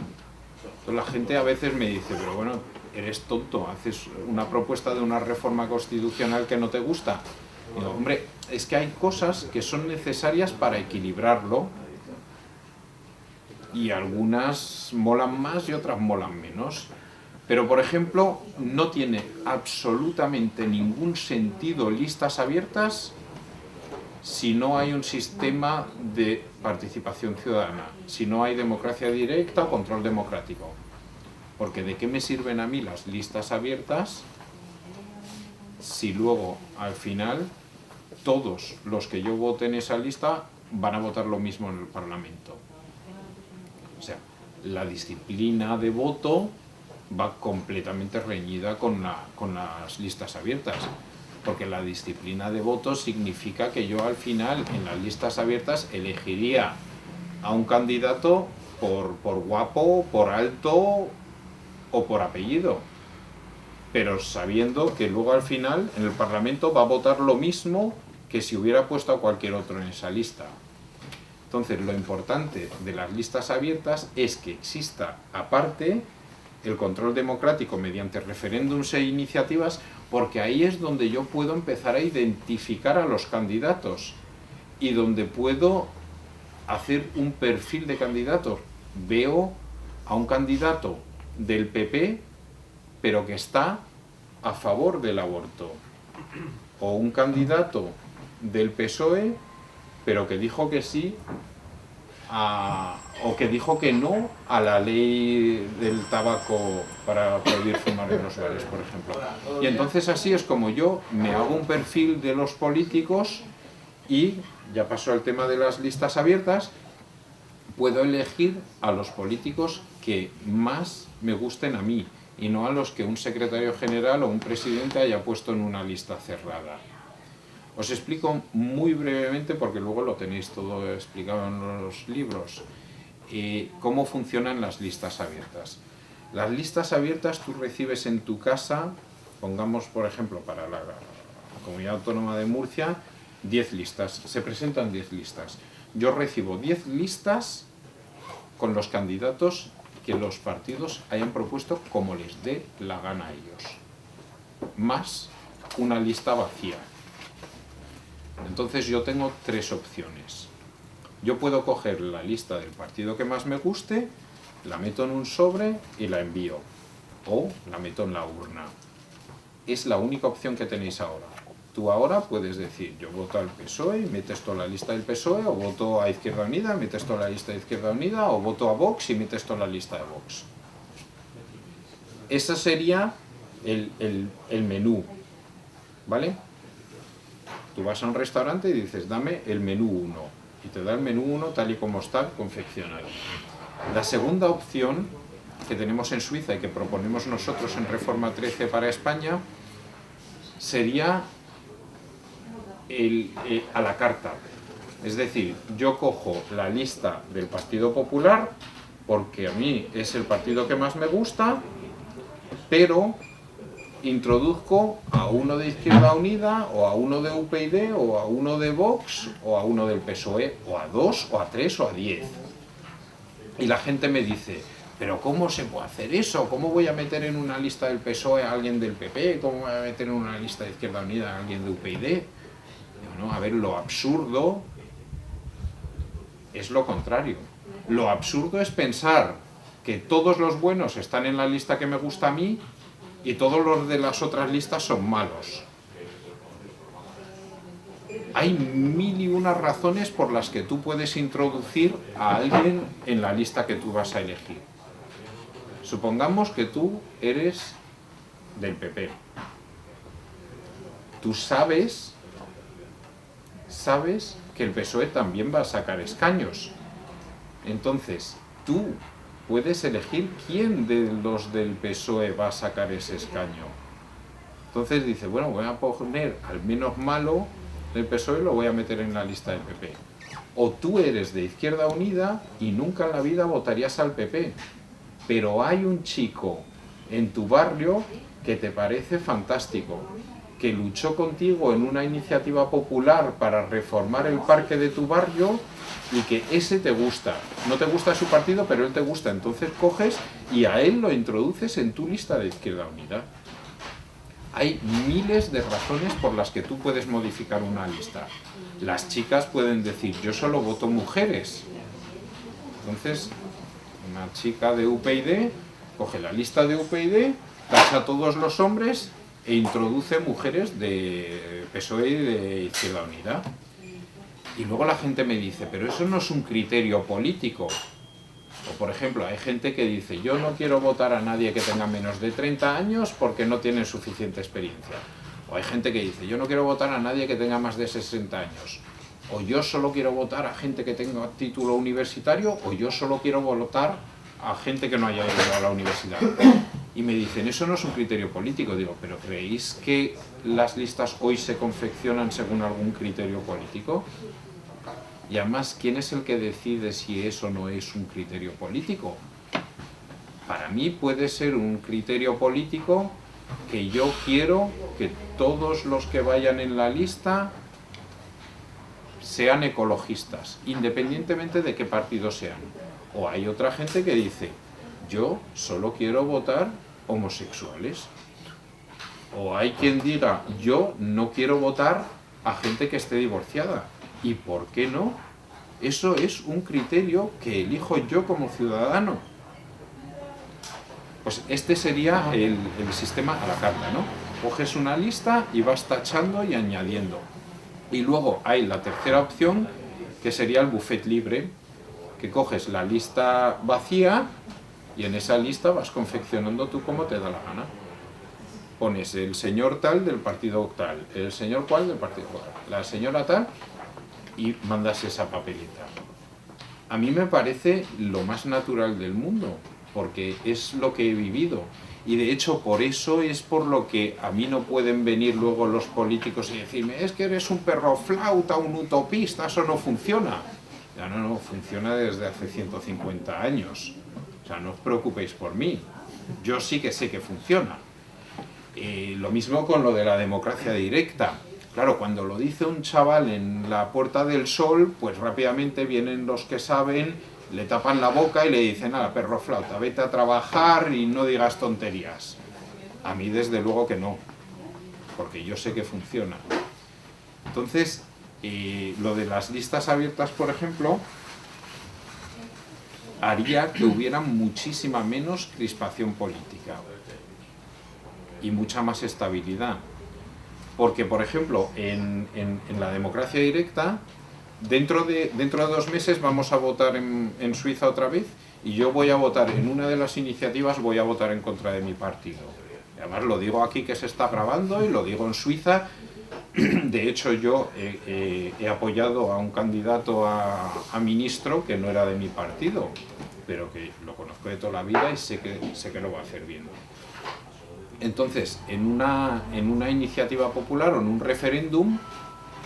Entonces la gente a veces me dice, pero bueno, eres tonto, haces una propuesta de una reforma constitucional que no te gusta. Y digo, hombre, es que hay cosas que son necesarias para equilibrarlo y algunas molan más y otras molan menos. Pero, por ejemplo, no tiene absolutamente ningún sentido listas abiertas si no hay un sistema de participación ciudadana, si no hay democracia directa o control democrático. Porque ¿de qué me sirven a mí las listas abiertas si luego, al final, todos los que yo vote en esa lista van a votar lo mismo en el Parlamento? O sea, la disciplina de voto va completamente reñida con las listas abiertas. Porque la disciplina de voto significa que yo al final en las listas abiertas elegiría a un candidato por guapo, por alto o por apellido, pero sabiendo que luego al final en el Parlamento va a votar lo mismo que si hubiera puesto a cualquier otro en esa lista. Entonces lo importante de las listas abiertas es que exista aparte el control democrático mediante referéndums e iniciativas, porque ahí es donde yo puedo empezar a identificar a los candidatos y donde puedo hacer un perfil de candidatos. Veo a un candidato del PP, pero que está a favor del aborto, o un candidato del PSOE, pero que dijo que sí o que dijo que no a la ley del tabaco para prohibir fumar en los bares, por ejemplo. Y entonces así es como yo me hago un perfil de los políticos y, ya pasó el tema de las listas abiertas, puedo elegir a los políticos que más me gusten a mí y no a los que un secretario general o un presidente haya puesto en una lista cerrada. Os explico muy brevemente, porque luego lo tenéis todo explicado en los libros, cómo funcionan las listas abiertas. Las listas abiertas tú recibes en tu casa, pongamos por ejemplo para la Comunidad Autónoma de Murcia, 10 listas, se presentan 10 listas. Yo recibo 10 listas con los candidatos que los partidos hayan propuesto como les dé la gana a ellos, más una lista vacía. Entonces yo tengo tres opciones. Yo puedo coger la lista del partido que más me guste, la meto en un sobre y la envío, o la meto en la urna. Es la única opción que tenéis ahora. Tú ahora puedes decir, yo voto al PSOE y metes toda la lista del PSOE, o voto a Izquierda Unida, metes toda la lista de Izquierda Unida, o voto a Vox y metes toda la lista de Vox. Ese sería el menú, ¿vale? Tú vas a un restaurante y dices, dame el menú 1, y te da el menú 1 tal y como está confeccionado. La segunda opción que tenemos en Suiza y que proponemos nosotros en Reforma 13 para España sería a la carta. Es decir, yo cojo la lista del Partido Popular porque a mí es el partido que más me gusta, pero introduzco a uno de Izquierda Unida, o a uno de UPyD, o a uno de Vox, o a uno del PSOE, o a 2, o a 3, o a 10. Y la gente me dice, ¿pero cómo se puede hacer eso? ¿Cómo voy a meter en una lista del PSOE a alguien del PP? ¿Cómo voy a meter en una lista de Izquierda Unida a alguien de UPyD? Digo, no, a ver, lo absurdo es lo contrario. Lo absurdo es pensar que todos los buenos están en la lista que me gusta a mí y todos los de las otras listas son malos. Hay 1001 razones por las que tú puedes introducir a alguien en la lista que tú vas a elegir. Supongamos que tú eres del PP. Tú sabes que el PSOE también va a sacar escaños. Entonces, tú puedes elegir quién de los del PSOE va a sacar ese escaño. Entonces dice, bueno, voy a poner al menos malo del PSOE y lo voy a meter en la lista del PP. O tú eres de Izquierda Unida y nunca en la vida votarías al PP, pero hay un chico en tu barrio que te parece fantástico, que luchó contigo en una iniciativa popular para reformar el parque de tu barrio y que ese te gusta. No te gusta su partido, pero él te gusta. Entonces coges y a él lo introduces en tu lista de Izquierda Unida. Hay miles de razones por las que tú puedes modificar una lista. Las chicas pueden decir, yo solo voto mujeres. Entonces, una chica de UPyD coge la lista de UPyD, tacha a todos los hombres e introduce mujeres de PSOE y de Izquierda Unida. Y luego la gente me dice, pero eso no es un criterio político. O por ejemplo, hay gente que dice, yo no quiero votar a nadie que tenga menos de 30 años porque no tiene suficiente experiencia. O hay gente que dice, yo no quiero votar a nadie que tenga más de 60 años. O yo solo quiero votar a gente que tenga título universitario, o yo solo quiero votar a gente que no haya ido a la universidad. Y me dicen, eso no es un criterio político. Digo, ¿pero creéis que las listas hoy se confeccionan según algún criterio político? Y además, ¿quién es el que decide si eso no es un criterio político? Para mí puede ser un criterio político que yo quiero que todos los que vayan en la lista sean ecologistas, independientemente de qué partido sean. O hay otra gente que dice, yo solo quiero votar homosexuales. O hay quien diga, yo no quiero votar a gente que esté divorciada. ¿Y por qué no? Eso es un criterio que elijo yo como ciudadano. Pues este sería el sistema a la carta, ¿no? Coges una lista y vas tachando y añadiendo. Y luego hay la tercera opción, que sería el buffet libre, que coges la lista vacía y en esa lista vas confeccionando tú como te da la gana. Pones el señor tal del partido tal, el señor cual del partido cual, la señora tal, y mandas esa papelita. A mí me parece lo más natural del mundo, porque es lo que he vivido. Y de hecho por eso es por lo que a mí no pueden venir luego los políticos y decirme, es que eres un perro flauta, un utopista, eso no funciona. Ya no, funciona desde hace 150 años. O sea, no os preocupéis por mí. Yo sí que sé que funciona. Lo mismo con lo de la democracia directa. Claro, cuando lo dice un chaval en la Puerta del Sol, pues rápidamente vienen los que saben le tapan la boca y le dicen, nada, perro flauta, vete a trabajar y no digas tonterías. A mí desde luego que no, porque yo sé que funciona. Entonces, lo de las listas abiertas, por ejemplo, haría que hubiera muchísima menos crispación política y mucha más estabilidad. Porque, por ejemplo, en la democracia directa, dentro de 2 meses vamos a votar en Suiza otra vez, y yo voy a votar en una de las iniciativas, voy a votar en contra de mi partido. Además lo digo aquí que se está grabando y lo digo en Suiza. De hecho yo he apoyado a un candidato a ministro que no era de mi partido, pero que lo conozco de toda la vida y sé que lo va a hacer bien. Entonces, en una iniciativa popular o en un referéndum,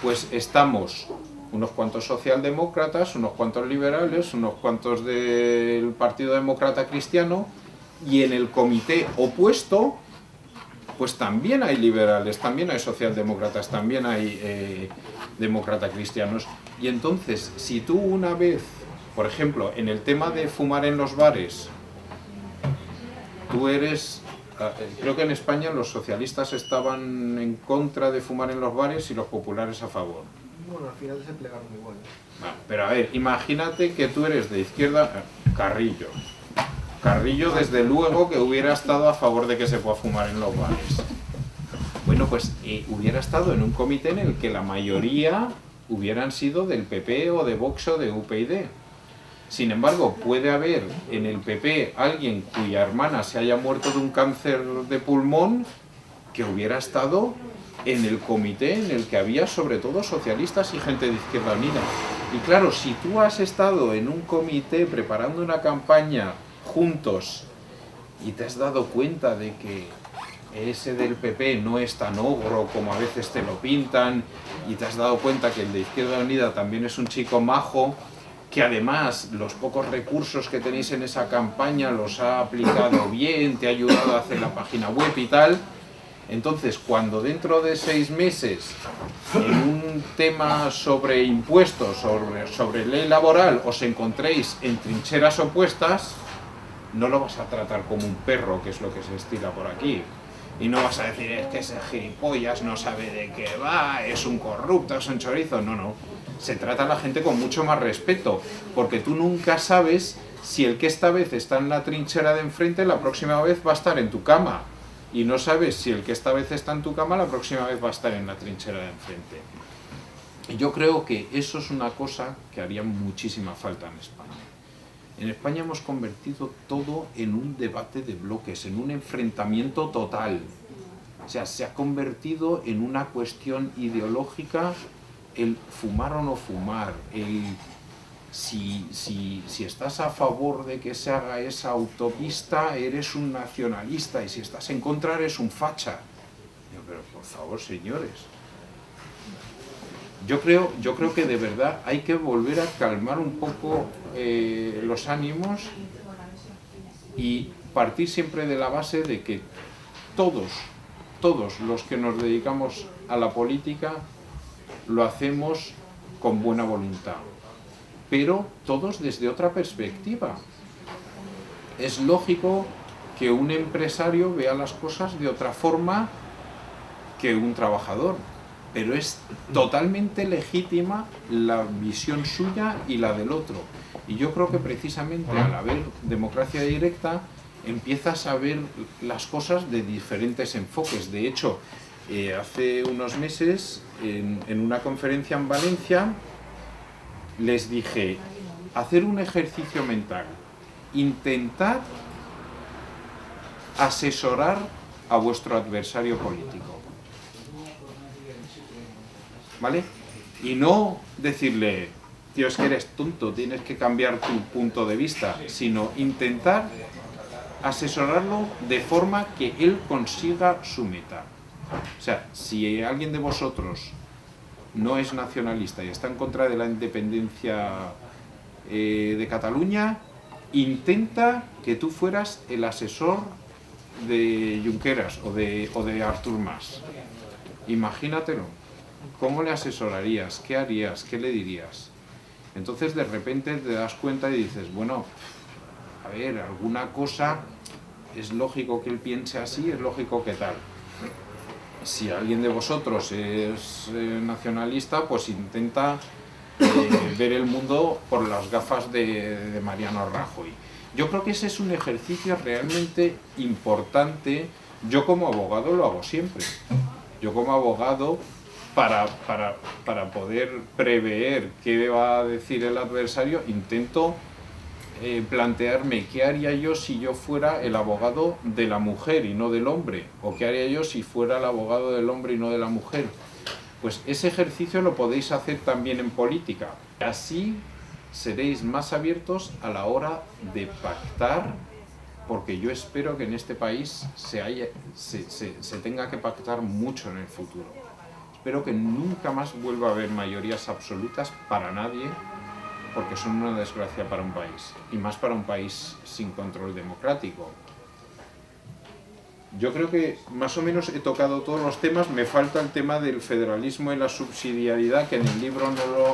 pues estamos unos cuantos socialdemócratas, unos cuantos liberales, unos cuantos del Partido Demócrata Cristiano, y en el comité opuesto pues también hay liberales, también hay socialdemócratas, también hay demócratas cristianos. Y entonces, si tú una vez, por ejemplo, en el tema de fumar en los bares, tú eres... creo que en España los socialistas estaban en contra de fumar en los bares y los populares a favor. Bueno, al final se plegaron igual. Pero a ver, imagínate que tú eres de izquierda, Carrillo. Carrillo, desde luego, que hubiera estado a favor de que se pueda fumar en los bares. Bueno, pues hubiera estado en un comité en el que la mayoría hubieran sido del PP o de Vox o de UPyD. Sin embargo, puede haber en el PP alguien cuya hermana se haya muerto de un cáncer de pulmón que hubiera estado en el comité en el que había sobre todo socialistas y gente de Izquierda Unida. Y claro, si tú has estado en un comité preparando una campaña juntos y te has dado cuenta de que ese del PP no es tan ogro como a veces te lo pintan, y te has dado cuenta que el de Izquierda Unida también es un chico majo, que además los pocos recursos que tenéis en esa campaña los ha aplicado bien, te ha ayudado a hacer la página web y tal. Entonces, cuando dentro de 6 meses, en un tema sobre impuestos, sobre ley laboral, os encontréis en trincheras opuestas, no lo vas a tratar como un perro, que es lo que se estila por aquí. Y no vas a decir, es que ese gilipollas no sabe de qué va, es un corrupto, es un chorizo. No, no. Se trata a la gente con mucho más respeto, porque tú nunca sabes si el que esta vez está en la trinchera de enfrente, la próxima vez va a estar en tu cama. Y no sabes si el que esta vez está en tu cama, la próxima vez va a estar en la trinchera de enfrente. Y yo creo que eso es una cosa que haría muchísima falta en España. En España hemos convertido todo en un debate de bloques, en un enfrentamiento total. O sea, se ha convertido en una cuestión ideológica el fumar o no fumar, el si estás a favor de que se haga esa autopista, eres un nacionalista, y si estás en contra, eres un facha. Pero por favor, señores, yo creo que de verdad hay que volver a calmar un poco los ánimos y partir siempre de la base de que todos los que nos dedicamos a la política lo hacemos con buena voluntad, pero todos desde otra perspectiva. Es lógico que un empresario vea las cosas de otra forma que un trabajador, pero es totalmente legítima la visión suya y la del otro. Y yo creo que precisamente al haber democracia directa empiezas a ver las cosas de diferentes enfoques. De hecho, hace unos meses, en una conferencia en Valencia, les dije, hacer un ejercicio mental, intentad asesorar a vuestro adversario político, ¿vale? Y no decirle, tío, es que eres tonto, tienes que cambiar tu punto de vista, sino intentar asesorarlo de forma que él consiga su meta. O sea, si alguien de vosotros no es nacionalista y está en contra de la independencia de Cataluña, intenta que tú fueras el asesor de Junqueras o de Artur Mas. Imagínatelo. ¿Cómo le asesorarías? ¿Qué harías? ¿Qué le dirías? Entonces de repente te das cuenta y dices, bueno, a ver, alguna cosa es lógico que él piense así, es lógico que tal. Si alguien de vosotros es nacionalista, pues intenta ver el mundo por las gafas de Mariano Rajoy. Yo creo que ese es un ejercicio realmente importante. Yo como abogado lo hago siempre. Yo como abogado, para poder prever qué va a decir el adversario, intento plantearme qué haría yo si yo fuera el abogado de la mujer y no del hombre, o qué haría yo si fuera el abogado del hombre y no de la mujer. Pues ese ejercicio lo podéis hacer también en política. Así seréis más abiertos a la hora de pactar, porque yo espero que en este país se tenga que pactar mucho en el futuro. Espero que nunca más vuelva a haber mayorías absolutas para nadie, porque son una desgracia para un país, y más para un país sin control democrático. Yo creo que más o menos he tocado todos los temas. Me falta el tema del federalismo y la subsidiariedad, que en el libro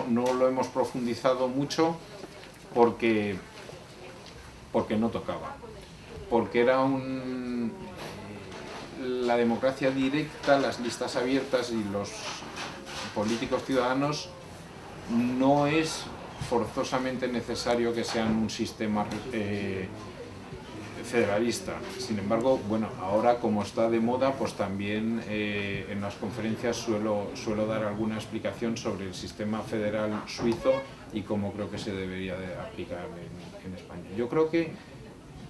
no lo hemos profundizado mucho porque no tocaba. Porque era la democracia directa, las listas abiertas y los políticos ciudadanos no es forzosamente necesario que sean un sistema federalista. Sin embargo, bueno, ahora como está de moda, pues también en las conferencias suelo dar alguna explicación sobre el sistema federal suizo y cómo creo que se debería de aplicar en España. Yo creo que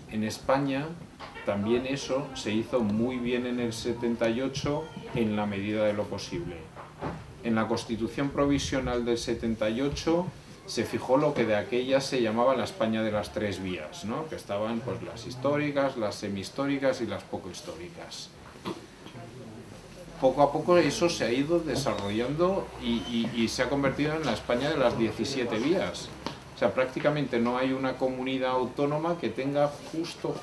en España también eso se hizo muy bien en el 78 en la medida de lo posible. En la Constitución Provisional del 78 se fijó lo que de aquella se llamaba la España de las tres vías, ¿no? Que estaban pues las históricas, las semihistóricas y las poco históricas. Poco a poco eso se ha ido desarrollando y se ha convertido en la España de las 17 vías. O sea, prácticamente no hay una comunidad autónoma que tenga justo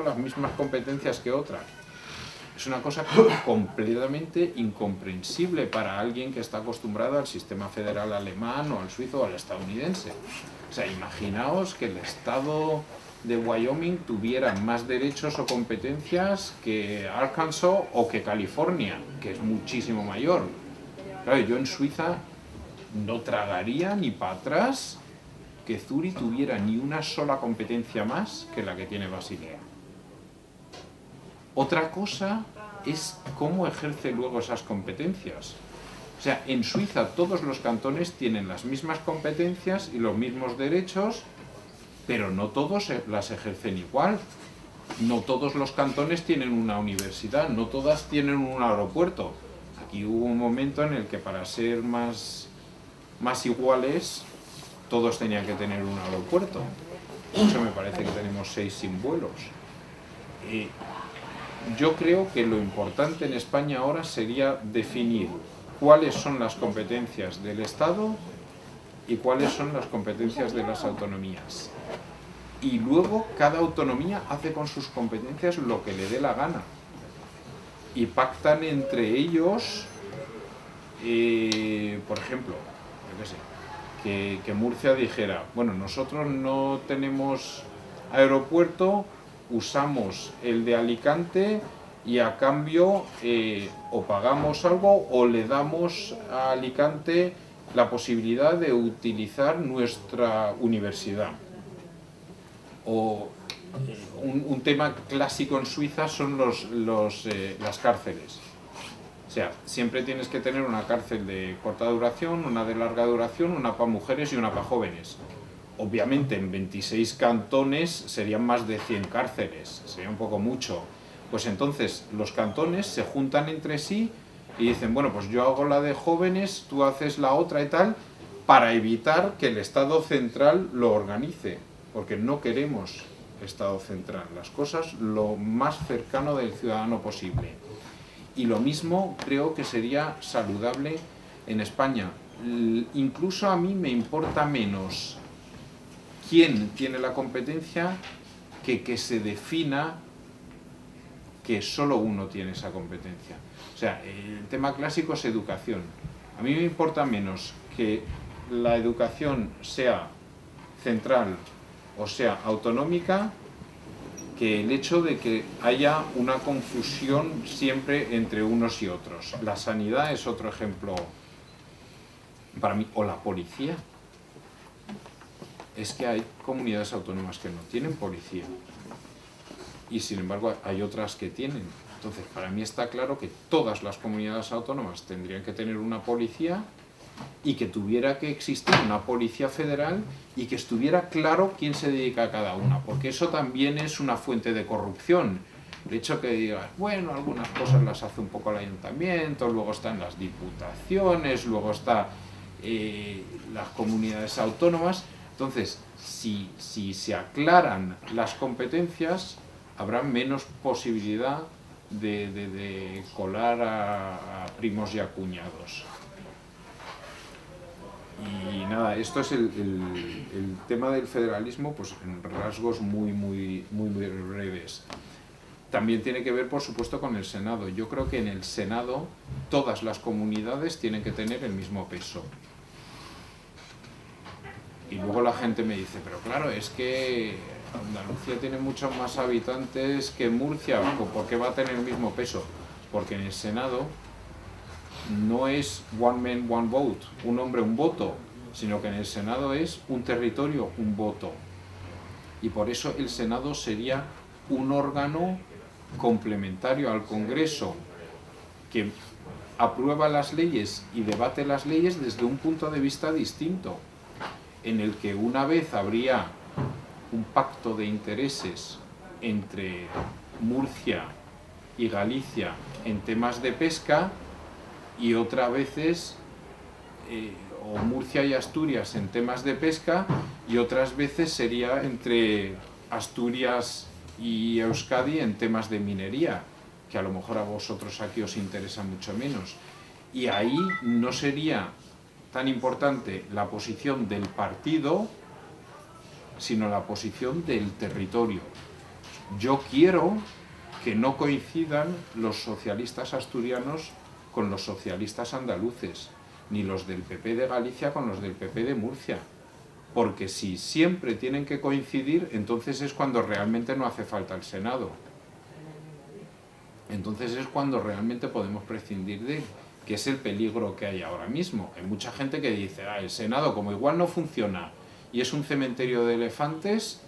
las mismas competencias que otra. Es una cosa completamente incomprensible para alguien que está acostumbrado al sistema federal alemán o al suizo o al estadounidense. O sea, imaginaos que el estado de Wyoming tuviera más derechos o competencias que Arkansas o que California, que es muchísimo mayor. Claro, yo en Suiza no tragaría ni para atrás que Zurich tuviera ni una sola competencia más que la que tiene Basilea. Otra cosa es cómo ejerce luego esas competencias. O sea, en Suiza todos los cantones tienen las mismas competencias y los mismos derechos, pero no todos las ejercen igual. No todos los cantones tienen una universidad, no todas tienen un aeropuerto. Aquí hubo un momento en el que para ser más iguales todos tenían que tener un aeropuerto. De hecho, me parece que tenemos 6 sin vuelos. Yo creo que lo importante en España ahora sería definir cuáles son las competencias del Estado y cuáles son las competencias de las autonomías. Y luego cada autonomía hace con sus competencias lo que le dé la gana. Y pactan entre ellos, por ejemplo, yo qué sé, que Murcia dijera, bueno, nosotros no tenemos aeropuerto, usamos el de Alicante y a cambio o pagamos algo o le damos a Alicante la posibilidad de utilizar nuestra universidad. O un tema clásico en Suiza son las cárceles. O sea, siempre tienes que tener una cárcel de corta duración, una de larga duración, una para mujeres y una para jóvenes. Obviamente en 26 cantones serían más de 100 cárceles, sería un poco mucho. Pues entonces los cantones se juntan entre sí y dicen, bueno, pues yo hago la de jóvenes, tú haces la otra y tal, para evitar que el Estado central lo organice, porque no queremos Estado central, las cosas lo más cercano del ciudadano posible. Y lo mismo creo que sería saludable en España. Incluso a mí me importa menos quién tiene la competencia que se defina que solo uno tiene esa competencia. O sea, el tema clásico es educación. A mí me importa menos que la educación sea central o sea autonómica que el hecho de que haya una confusión siempre entre unos y otros. La sanidad es otro ejemplo para mí, o la policía. Es que hay comunidades autónomas que no tienen policía y sin embargo hay otras que tienen. Entonces, para mí está claro que todas las comunidades autónomas tendrían que tener una policía y que tuviera que existir una policía federal y que estuviera claro quién se dedica a cada una, porque eso también es una fuente de corrupción. El hecho que digas, bueno, algunas cosas las hace un poco el ayuntamiento, luego están las diputaciones, luego están las comunidades autónomas. Entonces, si se aclaran las competencias, habrá menos posibilidad de colar a primos y a cuñados. Y nada, esto es el tema del federalismo, pues en rasgos muy breves. También tiene que ver, por supuesto, con el Senado. Yo creo que en el Senado todas las comunidades tienen que tener el mismo peso. Y luego la gente me dice, pero claro, es que Andalucía tiene muchos más habitantes que Murcia, ¿por qué va a tener el mismo peso? Porque en el Senado no es one man, one vote, un hombre, un voto, sino que en el Senado es un territorio, un voto. Y por eso el Senado sería un órgano complementario al Congreso que aprueba las leyes y debate las leyes desde un punto de vista distinto, en el que una vez habría un pacto de intereses entre Murcia y Galicia en temas de pesca y otras veces o Murcia y Asturias en temas de pesca y otras veces sería entre Asturias y Euskadi en temas de minería, que a lo mejor a vosotros aquí os interesa mucho menos. Y ahí no sería tan importante la posición del partido, sino la posición del territorio. Yo quiero que no coincidan los socialistas asturianos con los socialistas andaluces, ni los del PP de Galicia con los del PP de Murcia, porque si siempre tienen que coincidir, entonces es cuando realmente no hace falta el Senado. Entonces es cuando realmente podemos prescindir de él, que es el peligro que hay ahora mismo. Hay mucha gente que dice, el Senado como igual no funciona y es un cementerio de elefantes,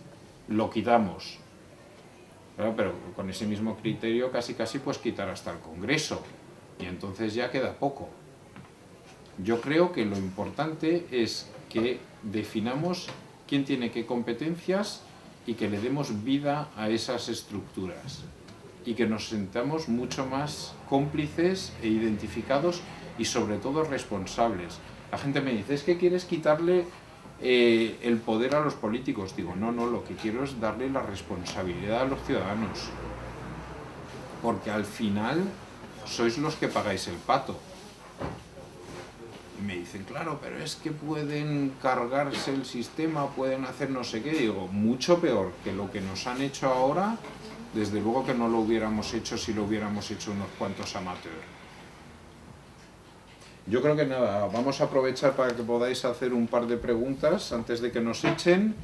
lo quitamos. Pero con ese mismo criterio casi pues quitar hasta el Congreso y entonces ya queda poco. Yo creo que lo importante es que definamos quién tiene qué competencias y que le demos vida a esas estructuras y que nos sintamos mucho más cómplices e identificados y sobre todo responsables. La gente me dice, es que quieres quitarle el poder a los políticos. Digo, no, lo que quiero es darle la responsabilidad a los ciudadanos, porque al final sois los que pagáis el pato. Y me dicen, claro, pero es que pueden cargarse el sistema, pueden hacer no sé qué. Digo, mucho peor que lo que nos han hecho ahora, desde luego que no lo hubiéramos hecho si lo hubiéramos hecho unos cuantos amateurs. Yo creo que nada, vamos a aprovechar para que podáis hacer un par de preguntas antes de que nos echen.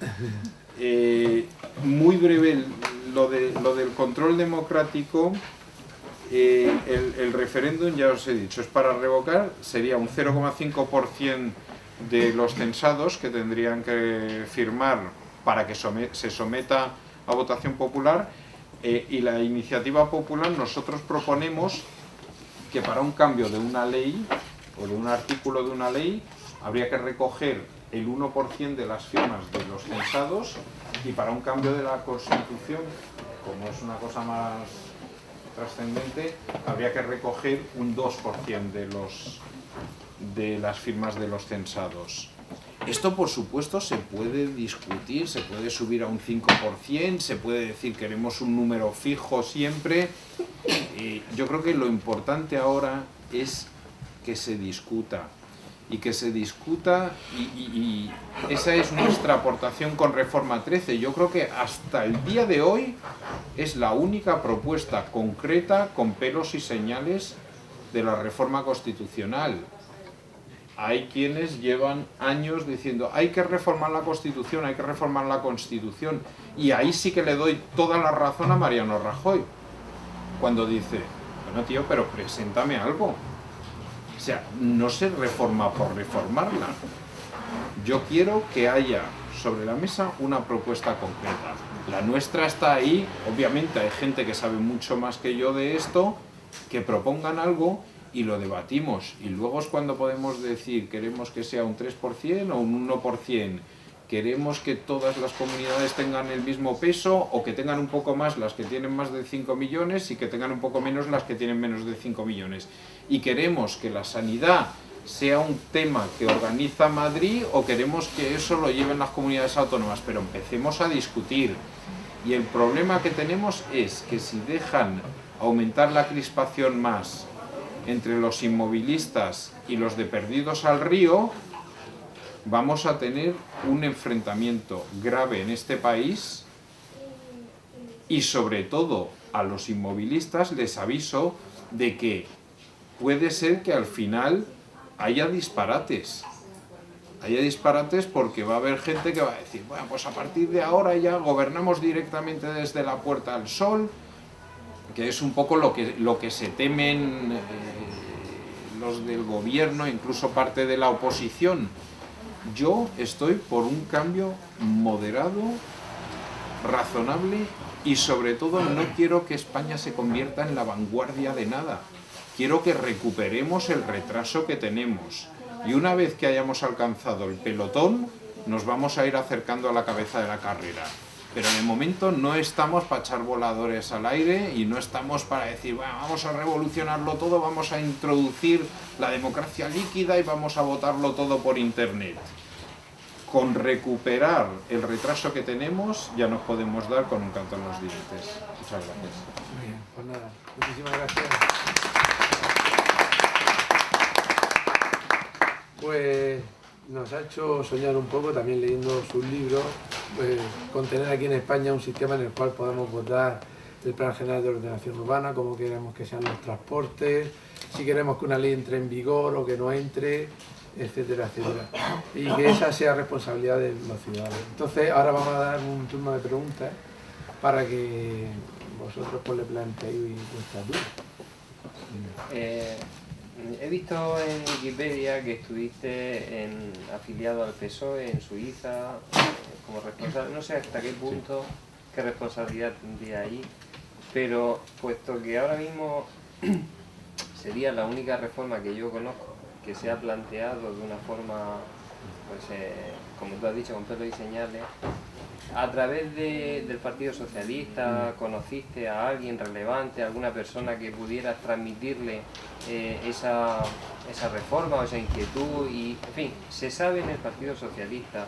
Muy breve, lo del control democrático. El referéndum, ya os he dicho, es para revocar, sería un 0,5% de los censados que tendrían que firmar para que se someta a votación popular, y la iniciativa popular nosotros proponemos que para un cambio de una ley o de un artículo de una ley habría que recoger el 1% de las firmas de los censados, y para un cambio de la Constitución, como es una cosa más trascendente, habría que recoger un 2% de las firmas de los censados. Esto, por supuesto, se puede discutir, se puede subir a un 5%, se puede decir queremos un número fijo siempre. Yo creo que lo importante ahora es que se discuta, y esa es nuestra aportación con Reforma 13. Yo creo que hasta el día de hoy es la única propuesta concreta con pelos y señales de la reforma constitucional. hay quienes llevan años diciendo hay que reformar la Constitución, hay que reformar la Constitución, y ahí sí que le doy toda la razón a Mariano Rajoy cuando dice, bueno tío, pero preséntame algo. O sea, no se reforma por reformarla. Yo quiero que haya sobre la mesa una propuesta concreta. La nuestra está ahí, obviamente hay gente que sabe mucho más que yo de esto, que propongan algo y lo debatimos. Y luego es cuando podemos decir, queremos que sea un 3% o un 1%, queremos que todas las comunidades tengan el mismo peso o que tengan un poco más las que tienen más de 5 millones y que tengan un poco menos las que tienen menos de 5 millones. Y queremos que la sanidad sea un tema que organiza Madrid o queremos que eso lo lleven las comunidades autónomas, pero empecemos a discutir. Y el problema que tenemos es que si dejan aumentar la crispación más entre los inmovilistas y los de Perdidos al Río, vamos a tener un enfrentamiento grave en este país y sobre todo a los inmovilistas les aviso de que puede ser que al final haya disparates. Haya disparates porque va a haber gente que va a decir, bueno, pues a partir de ahora ya gobernamos directamente desde la Puerta del Sol, que es un poco lo que se temen los del gobierno, incluso parte de la oposición. Yo estoy por un cambio moderado, razonable y sobre todo no quiero que España se convierta en la vanguardia de nada. Quiero que recuperemos el retraso que tenemos y una vez que hayamos alcanzado el pelotón nos vamos a ir acercando a la cabeza de la carrera. Pero de momento no estamos para echar voladores al aire y no estamos para decir, bueno, vamos a revolucionarlo todo, vamos a introducir la democracia líquida y vamos a votarlo todo por internet. Con recuperar el retraso que tenemos ya nos podemos dar con un canto en los dientes. Muchas gracias. Muy bien, pues nada, muchísimas gracias. Pues nos ha hecho soñar un poco, también leyendo sus libros, pues, con tener aquí en España un sistema en el cual podamos votar el Plan General de Ordenación Urbana, cómo queremos que sean los transportes, si queremos que una ley entre en vigor o que no entre, etcétera, etcétera. Y que esa sea responsabilidad de los ciudadanos. Entonces, ahora vamos a dar un turno de preguntas para que vosotros pues, le planteéis vuestras dudas. He visto en Wikipedia que estuviste afiliado al PSOE en Suiza como responsable, no sé hasta qué punto, qué responsabilidad tendría ahí, pero puesto que ahora mismo sería la única reforma que yo conozco que se ha planteado de una forma, pues, como tú has dicho, con pelo y señales, a través del Partido Socialista, ¿conociste a alguien relevante, alguna persona que pudieras transmitirle esa reforma o esa inquietud? Y, en fin, ¿se sabe en el Partido Socialista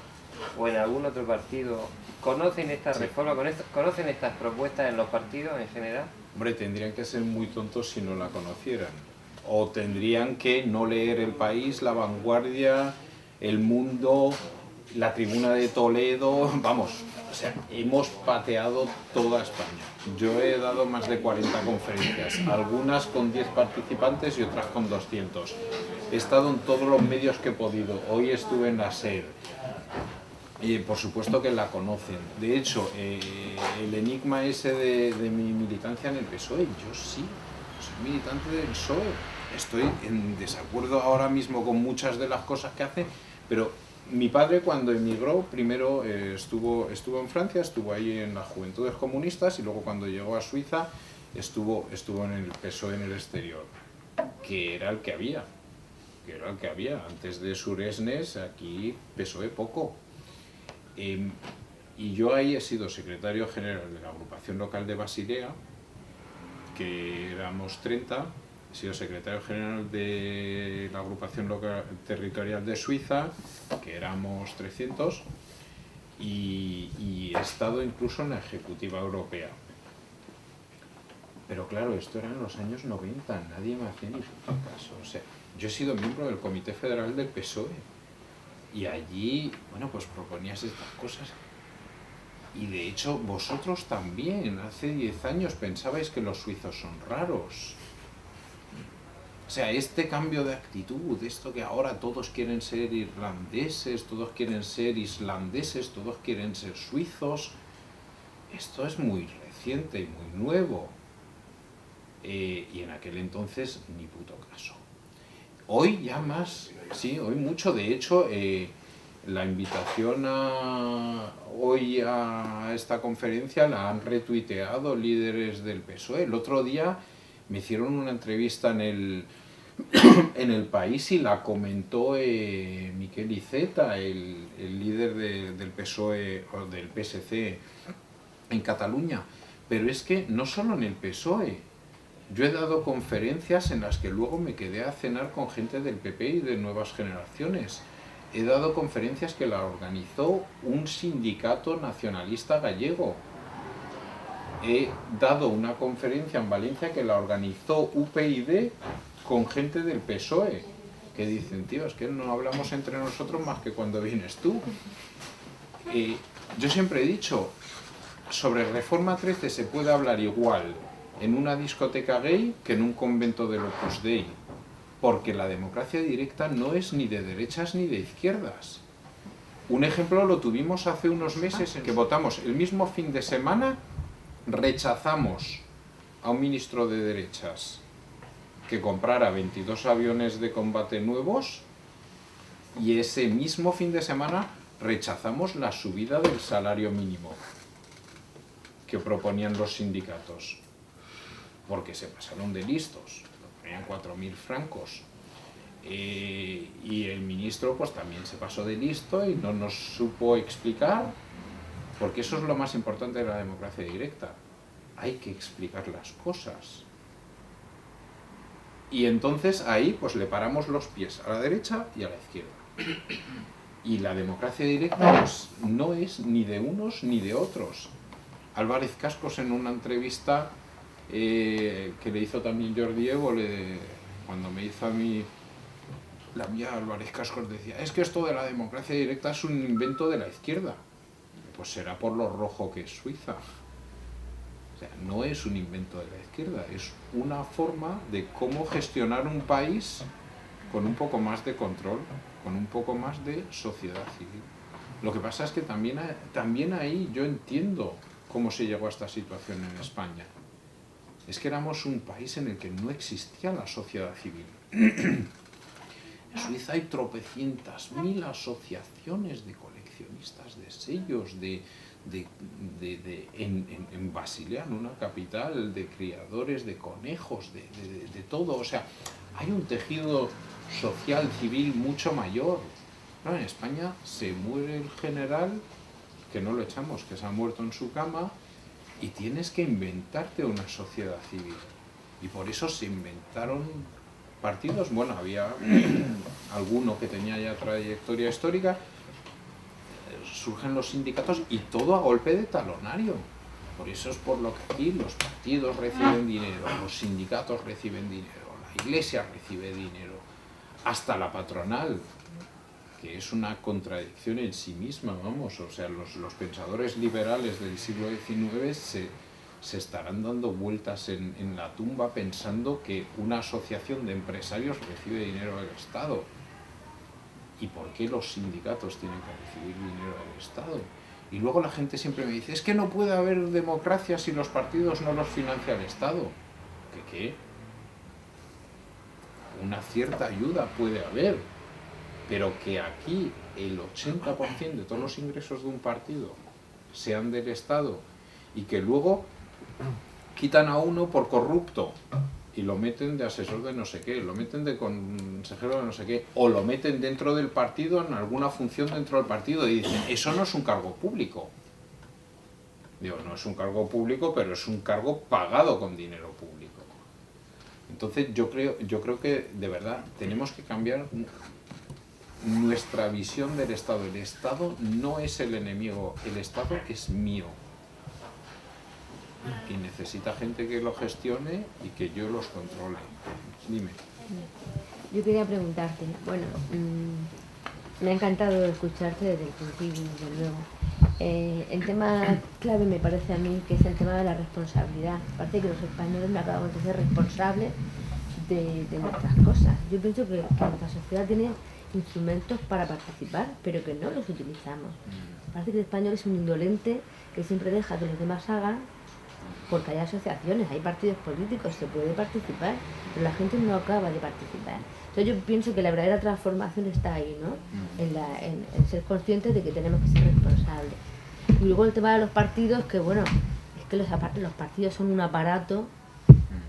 o en algún otro partido, conocen esta reforma, conocen estas propuestas en los partidos en general? Hombre, tendrían que ser muy tontos si no la conocieran. O tendrían que no leer El País, La Vanguardia, El Mundo, La Tribuna de Toledo, vamos, o sea, hemos pateado toda España. Yo he dado más de 40 conferencias, algunas con 10 participantes y otras con 200. He estado en todos los medios que he podido, hoy estuve en la SER. Y por supuesto que la conocen. De hecho, el enigma ese de mi militancia en el PSOE, yo sí, soy militante del PSOE. Estoy en desacuerdo ahora mismo con muchas de las cosas que hace, pero mi padre cuando emigró, primero estuvo en Francia, estuvo ahí en las Juventudes Comunistas y luego cuando llegó a Suiza estuvo en el PSOE en el exterior, que era el que había. Antes de Suresnes, aquí PSOE poco. Y yo ahí he sido secretario general de la agrupación local de Basilea, que éramos 30, he sido secretario general de la agrupación local territorial de Suiza, que éramos 300, y he estado incluso en la ejecutiva europea. Pero claro, esto era en los años 90, nadie me hacía ni puto caso. O sea, yo he sido miembro del Comité Federal del PSOE. Y allí, bueno, pues proponías estas cosas. Y de hecho, vosotros también, hace 10 años pensabais que los suizos son raros. O sea, este cambio de actitud, esto que ahora todos quieren ser irlandeses, todos quieren ser islandeses, todos quieren ser suizos, esto es muy reciente y muy nuevo. Y en aquel entonces ni puto caso. Hoy ya más, sí, hoy mucho. De hecho, la invitación hoy a esta conferencia la han retuiteado líderes del PSOE. El otro día me hicieron una entrevista en el País y la comentó Miquel Iceta, el líder del PSOE o del PSC en Cataluña. Pero es que no solo en el PSOE. Yo he dado conferencias en las que luego me quedé a cenar con gente del PP y de Nuevas Generaciones. He dado conferencias que la organizó un sindicato nacionalista gallego. He dado una conferencia en Valencia que la organizó UPyD con gente del PSOE, que dicen, tío, es que no hablamos entre nosotros más que cuando vienes tú. Yo siempre he dicho, sobre Reforma 13 se puede hablar igual en una discoteca gay que en un convento del Opus Dei, porque la democracia directa no es ni de derechas ni de izquierdas. Un ejemplo lo tuvimos hace unos meses en que votamos el mismo fin de semana, rechazamos a un ministro de derechas que comprara 22 aviones de combate nuevos y ese mismo fin de semana rechazamos la subida del salario mínimo que proponían los sindicatos, porque se pasaron de listos, lo ponían 4.000 francos. Y el ministro pues también se pasó de listo y no nos supo explicar, porque eso es lo más importante de la democracia directa. Hay que explicar las cosas. Y entonces ahí pues le paramos los pies a la derecha y a la izquierda. Y la democracia directa pues, no es ni de unos ni de otros. Álvarez Cascos en una entrevista que le hizo también Jordi Evo, cuando me hizo a mí la mía, Álvarez Cascos decía, es que esto de la democracia directa es un invento de la izquierda. Pues será por lo rojo que es Suiza. O sea, no es un invento de la izquierda, es una forma de cómo gestionar un país con un poco más de control, con un poco más de sociedad civil. Lo que pasa es que también ahí yo entiendo cómo se llegó a esta situación en España. Es que éramos un país en el que no existía la sociedad civil. En Suiza hay tropecientas mil asociaciones de coleccionistas de sellos, en Basilea, en una capital, de criadores de conejos, de todo. O sea, hay un tejido social, civil mucho mayor. No, en España se muere el general, que no lo echamos, que se ha muerto en su cama, y tienes que inventarte una sociedad civil. Y por eso se inventaron partidos. Bueno, había alguno que tenía ya trayectoria histórica, surgen los sindicatos y todo a golpe de talonario. Por eso es por lo que aquí los partidos reciben dinero, los sindicatos reciben dinero, la iglesia recibe dinero, hasta la patronal, que es una contradicción en sí misma, vamos. O sea, los pensadores liberales del siglo XIX se estarán dando vueltas en la tumba pensando que una asociación de empresarios recibe dinero del Estado. ¿Y por qué los sindicatos tienen que recibir dinero del Estado? Y luego la gente siempre me dice, es que no puede haber democracia si los partidos no los financia el Estado. ¿Qué? Una cierta ayuda puede haber, pero que aquí el 80% de todos los ingresos de un partido sean del Estado y que luego quitan a uno por corrupto y lo meten de asesor de no sé qué, lo meten de consejero de no sé qué, o lo meten dentro del partido en alguna función dentro del partido y dicen, eso no es un cargo público. Digo, no es un cargo público, pero es un cargo pagado con dinero público. Entonces yo creo que de verdad tenemos que cambiar nuestra visión del Estado. El Estado no es el enemigo, el Estado es mío. Y necesita gente que lo gestione y que yo los controle. Dime. Yo quería preguntarte, bueno, me ha encantado escucharte desde el principio, desde luego. El tema clave me parece a mí que es el tema de la responsabilidad. Parece que los españoles no acabamos de ser responsables de nuestras cosas. Yo pienso que nuestra sociedad tiene instrumentos para participar, pero que no los utilizamos. Parece que el español es un indolente que siempre deja que los demás hagan, porque hay asociaciones, hay partidos políticos, se puede participar, pero la gente no acaba de participar. Entonces yo pienso que la verdadera transformación está ahí, ¿no? En ser conscientes de que tenemos que ser responsables. Y luego el tema de los partidos, que bueno, es que los partidos son un aparato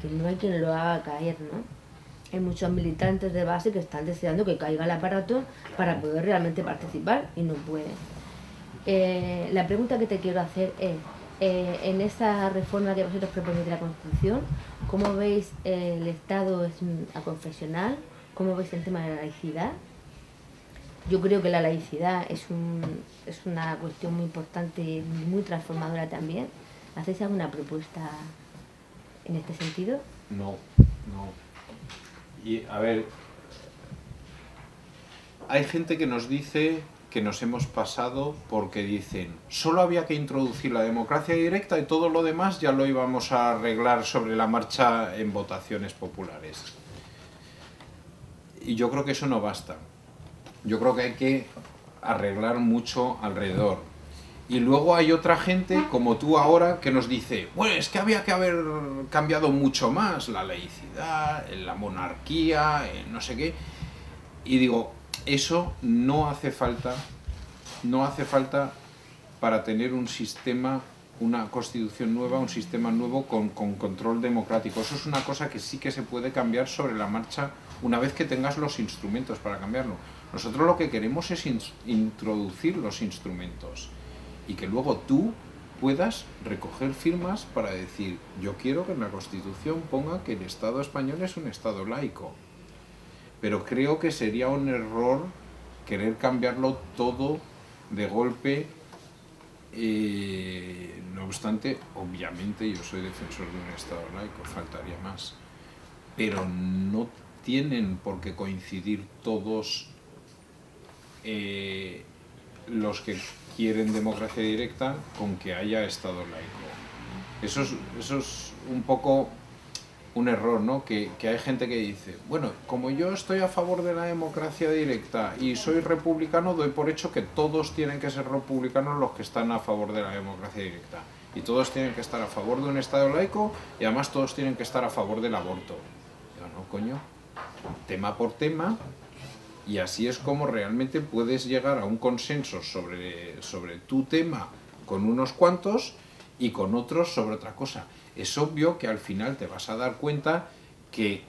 que no hay quien lo haga caer, ¿no? Hay muchos militantes de base que están deseando que caiga el aparato para poder realmente participar y no pueden. La pregunta que te quiero hacer es, en esa reforma que vosotros proponéis de la Constitución, ¿cómo veis el Estado aconfesional? ¿Cómo veis el tema de la laicidad? Yo creo que la laicidad es una cuestión muy importante y muy transformadora también. ¿Hacéis alguna propuesta en este sentido? No. Y a ver, hay gente que nos dice que nos hemos pasado porque dicen solo había que introducir la democracia directa y todo lo demás ya lo íbamos a arreglar sobre la marcha en votaciones populares. Y yo creo que eso no basta. Yo creo que hay que arreglar mucho alrededor. Y luego hay otra gente, como tú ahora, que nos dice, bueno, es que había que haber cambiado mucho más la laicidad, la monarquía, no sé qué. Y digo, eso no hace falta para tener un sistema, una constitución nueva, un sistema nuevo con control democrático. Eso es una cosa que sí que se puede cambiar sobre la marcha una vez que tengas los instrumentos para cambiarlo. Nosotros lo que queremos es introducir los instrumentos y que luego tú puedas recoger firmas para decir, yo quiero que en la Constitución ponga que el Estado español es un Estado laico. Pero creo que sería un error querer cambiarlo todo de golpe. No obstante, obviamente yo soy defensor de un Estado laico, faltaría más. Pero no tienen por qué coincidir todos los que quieren democracia directa con que haya Estado laico. Eso es un poco un error, ¿no? Que hay gente que dice, bueno, como yo estoy a favor de la democracia directa y soy republicano, doy por hecho que todos tienen que ser republicanos los que están a favor de la democracia directa. Y todos tienen que estar a favor de un Estado laico y además todos tienen que estar a favor del aborto. Yo no, coño. Tema por tema, y así es como realmente puedes llegar a un consenso sobre tu tema con unos cuantos y con otros sobre otra cosa. Es obvio que al final te vas a dar cuenta que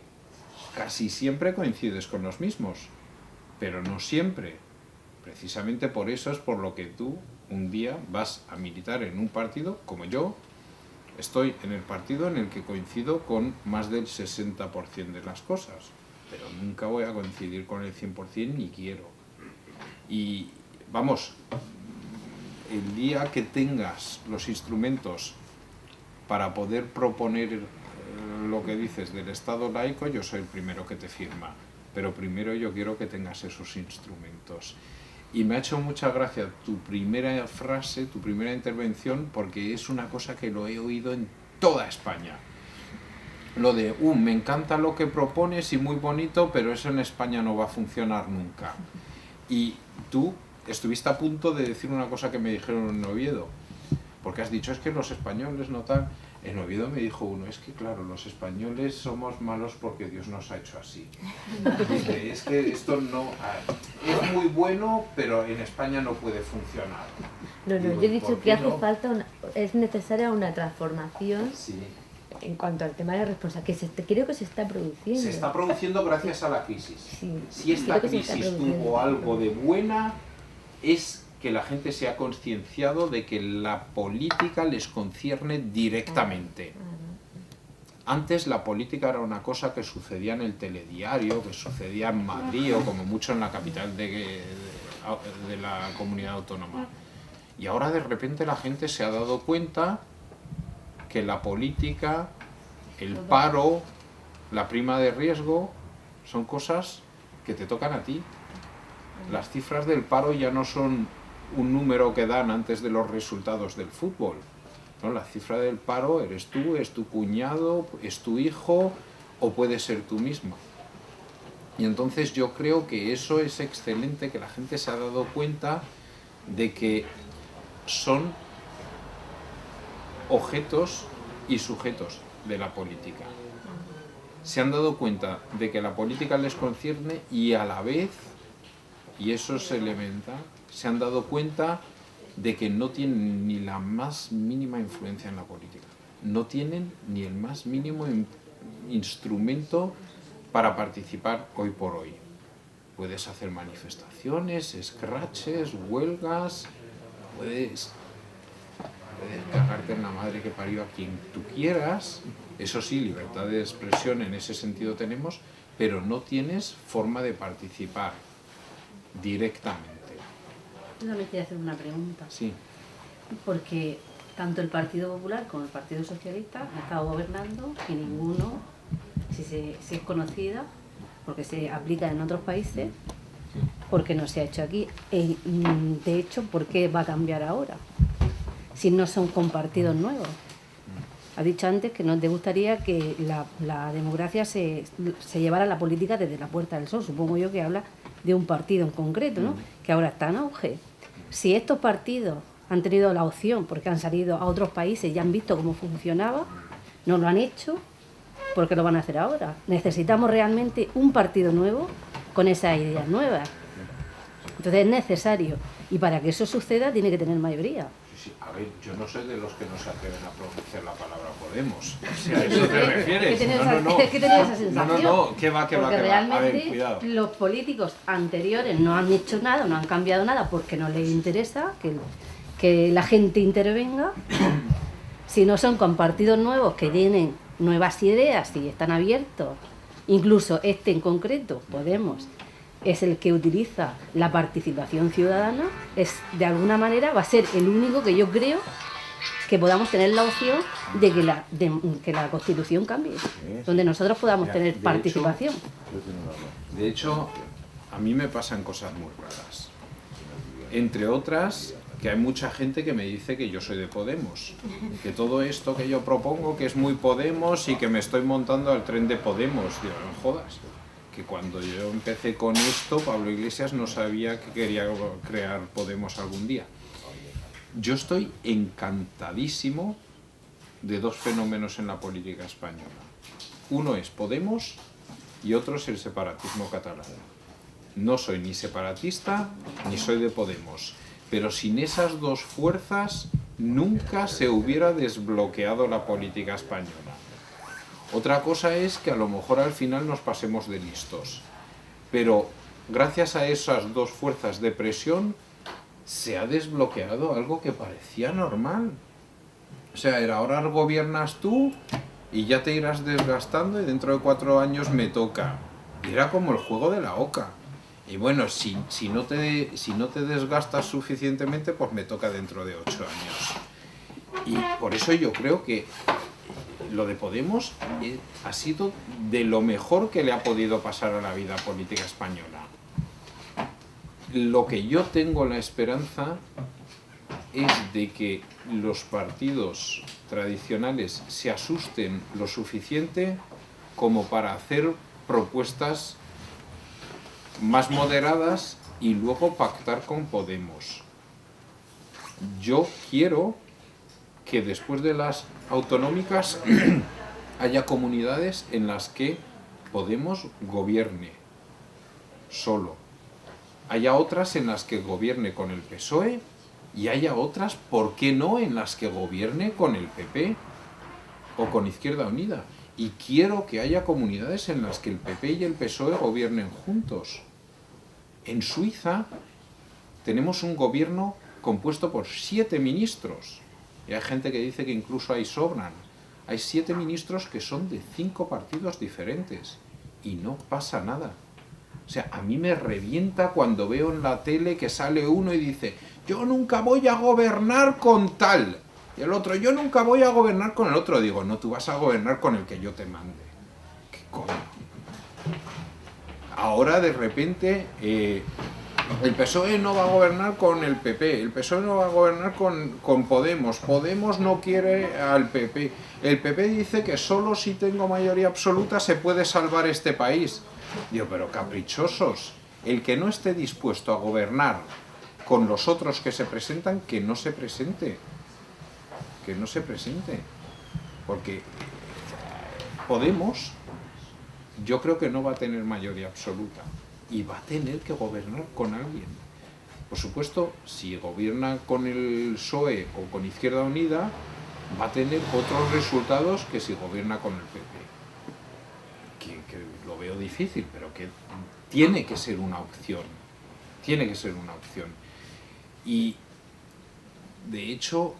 casi siempre coincides con los mismos, pero no siempre. Precisamente por eso es por lo que tú un día vas a militar en un partido como yo. Estoy en el partido en el que coincido con más del 60% de las cosas, pero nunca voy a coincidir con el 100% ni quiero. Y vamos, el día que tengas los instrumentos para poder proponer lo que dices del Estado laico, yo soy el primero que te firma, pero primero yo quiero que tengas esos instrumentos. Y me ha hecho mucha gracia tu primera frase, tu primera intervención, porque es una cosa que lo he oído en toda España. Lo de, me encanta lo que propones y muy bonito, pero eso en España no va a funcionar nunca. Y tú estuviste a punto de decir una cosa que me dijeron en Oviedo, porque has dicho, es que los españoles no tan... En Oviedo me dijo uno, es que claro, los españoles somos malos porque Dios nos ha hecho así. Dice, es que esto no... Es muy bueno, pero en España no puede funcionar. No, Digo, yo he dicho que hace no? falta, es necesaria una transformación Sí. en cuanto al tema de la responsabilidad, creo que se está produciendo. Se está produciendo gracias a la crisis. Sí, Si esta creo que se está crisis produciendo. tuvo algo de buena, es que la gente se ha concienciado de que la política les concierne directamente. Antes la política era una cosa que sucedía en el telediario, que sucedía en Madrid o como mucho en la capital de la comunidad autónoma. Y ahora de repente la gente se ha dado cuenta que la política, el paro, la prima de riesgo, son cosas que te tocan a ti. Las cifras del paro ya no son un número que dan antes de los resultados del fútbol. ¿No? La cifra del paro eres tú, es tu cuñado, es tu hijo o puedes ser tú misma. Y entonces yo creo que eso es excelente, que la gente se ha dado cuenta de que son objetos y sujetos de la política. Se han dado cuenta de que la política les concierne y a la vez, y eso es elemental, se han dado cuenta de que no tienen ni la más mínima influencia en la política. No tienen ni el más mínimo instrumento para participar hoy por hoy. Puedes hacer manifestaciones, scratches, huelgas, puedes cagarte en la madre que parió a quien tú quieras. Eso sí, libertad de expresión en ese sentido tenemos, pero no tienes forma de participar directamente. Yo también quería hacer una pregunta. Sí. Porque tanto el Partido Popular como el Partido Socialista han estado gobernando y ninguno, si es conocida, porque se aplica en otros países, porque no se ha hecho aquí. De hecho, ¿por qué va a cambiar ahora? Si no son con partidos nuevos. Ha dicho antes que no te gustaría que la democracia se llevara la política desde la Puerta del Sol. Supongo yo que habla de un partido en concreto, ¿no? Que ahora está en auge. Si estos partidos han tenido la opción, porque han salido a otros países y han visto cómo funcionaba, no lo han hecho, ¿por qué lo van a hacer ahora? Necesitamos realmente un partido nuevo con esas ideas nuevas. Entonces es necesario. Y para que eso suceda tiene que tener mayoría. Sí, a ver, yo no soy de los que no se atreven a pronunciar la palabra Podemos. Si a eso te refieres. Es que tenía esa sensación. No, que va. Porque A realmente ver, cuidado. los políticos anteriores no han hecho nada, no han cambiado nada porque no les interesa que la gente intervenga. Si no son con partidos nuevos que tienen nuevas ideas y están abiertos, incluso este en concreto, Podemos, es el que utiliza la participación ciudadana, de alguna manera va a ser el único que yo creo que podamos tener la opción de que la Constitución cambie, donde nosotros podamos tener participación. De hecho, a mí me pasan cosas muy raras. Entre otras, que hay mucha gente que me dice que yo soy de Podemos, que todo esto que yo propongo que es muy Podemos y que me estoy montando al tren de Podemos. Digo, no jodas. Que cuando yo empecé con esto, Pablo Iglesias no sabía que quería crear Podemos algún día. Yo estoy encantadísimo de dos fenómenos en la política española. Uno es Podemos y otro es el separatismo catalán. No soy ni separatista ni soy de Podemos, pero sin esas dos fuerzas nunca se hubiera desbloqueado la política española. Otra cosa es que a lo mejor al final nos pasemos de listos, pero gracias a esas dos fuerzas de presión se ha desbloqueado algo que parecía normal. O sea, era ahora gobiernas tú y ya te irás desgastando y dentro de 4 años me toca. Y era como el juego de la oca. Y bueno, si no te desgastas suficientemente, pues me toca dentro de 8 años. Y por eso yo creo que lo de Podemos ha sido de lo mejor que le ha podido pasar a la vida política española. Lo que yo tengo la esperanza es de que los partidos tradicionales se asusten lo suficiente como para hacer propuestas más moderadas y luego pactar con Podemos. Yo quiero que después de las autonómicas haya comunidades en las que Podemos gobierne solo. Haya otras en las que gobierne con el PSOE y haya otras, ¿por qué no?, en las que gobierne con el PP o con Izquierda Unida. Y quiero que haya comunidades en las que el PP y el PSOE gobiernen juntos. En Suiza tenemos un gobierno compuesto por 7 ministros. Y hay gente que dice que incluso ahí sobran. Hay 7 ministros que son de 5 partidos diferentes. Y no pasa nada. O sea, a mí me revienta cuando veo en la tele que sale uno y dice: yo nunca voy a gobernar con tal. Y el otro: yo nunca voy a gobernar con el otro. Digo, no, tú vas a gobernar con el que yo te mande. ¿Qué coño? Ahora de repente el PSOE no va a gobernar con el PP, el PSOE no va a gobernar con Podemos, Podemos no quiere al PP, el PP dice que solo si tengo mayoría absoluta se puede salvar este país. Digo, pero caprichosos, el que no esté dispuesto a gobernar con los otros que se presentan, que no se presente, porque Podemos yo creo que no va a tener mayoría absoluta y va a tener que gobernar con alguien. Por supuesto, si gobierna con el PSOE o con Izquierda Unida, va a tener otros resultados que si gobierna con el PP. Que lo veo difícil, pero que tiene que ser una opción. Tiene que ser una opción. Y, de hecho,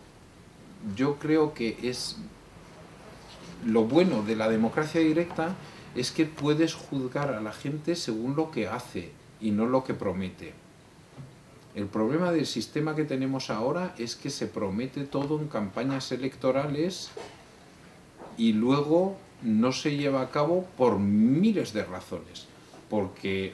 yo creo que es lo bueno de la democracia directa es que puedes juzgar a la gente según lo que hace y no lo que promete. El problema del sistema que tenemos ahora es que se promete todo en campañas electorales y luego no se lleva a cabo por miles de razones. Porque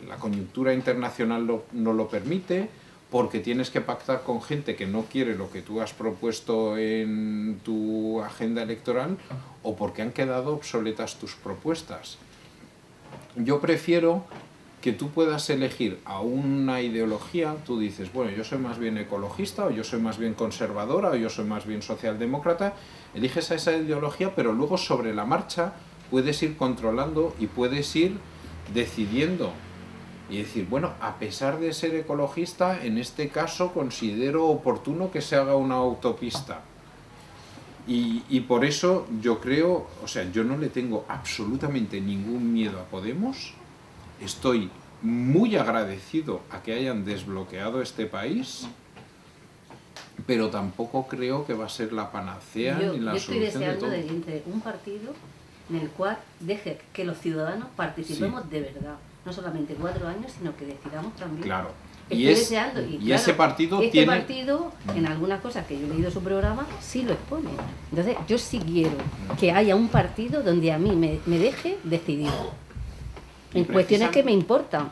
la coyuntura internacional no lo permite, porque tienes que pactar con gente que no quiere lo que tú has propuesto en tu agenda electoral, o porque han quedado obsoletas tus propuestas. Yo prefiero que tú puedas elegir a una ideología, tú dices, bueno, yo soy más bien ecologista, o yo soy más bien conservadora, o yo soy más bien socialdemócrata, eliges a esa ideología, pero luego sobre la marcha puedes ir controlando y puedes ir decidiendo. Y decir, bueno, a pesar de ser ecologista, en este caso considero oportuno que se haga una autopista. Y por eso yo creo, o sea, yo no le tengo absolutamente ningún miedo a Podemos. Estoy muy agradecido a que hayan desbloqueado este país, pero tampoco creo que va a ser la panacea ni la solución de todo. Yo estoy deseando de que entre un partido en el cual deje que los ciudadanos participemos de verdad. No solamente 4 años, sino que decidamos también. Claro. Estoy deseando, y claro, ese partido este tiene... partido, en algunas cosas que yo he leído su programa, sí lo expone. Entonces, yo sí quiero que haya un partido donde a mí me deje decidir. En cuestiones que me importan.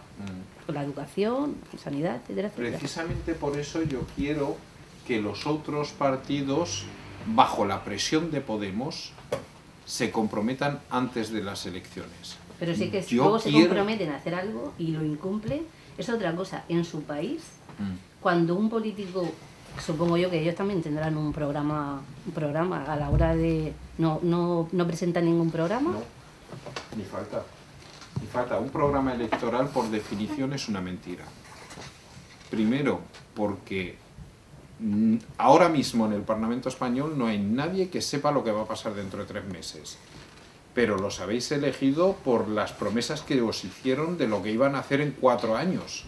La educación, sanidad, etcétera, etcétera. Precisamente por eso yo quiero que los otros partidos, bajo la presión de Podemos, se comprometan antes de las elecciones. Pero sí que si luego se comprometen a hacer algo y lo incumplen, es otra cosa. En su país, cuando un político, supongo yo que ellos también tendrán un programa a la hora de... No presentan ningún programa. No, ni falta. Ni falta. Un programa electoral, por definición, es una mentira. Primero, porque ahora mismo en el Parlamento Español no hay nadie que sepa lo que va a pasar dentro de 3 meses. Pero los habéis elegido por las promesas que os hicieron de lo que iban a hacer en 4 años.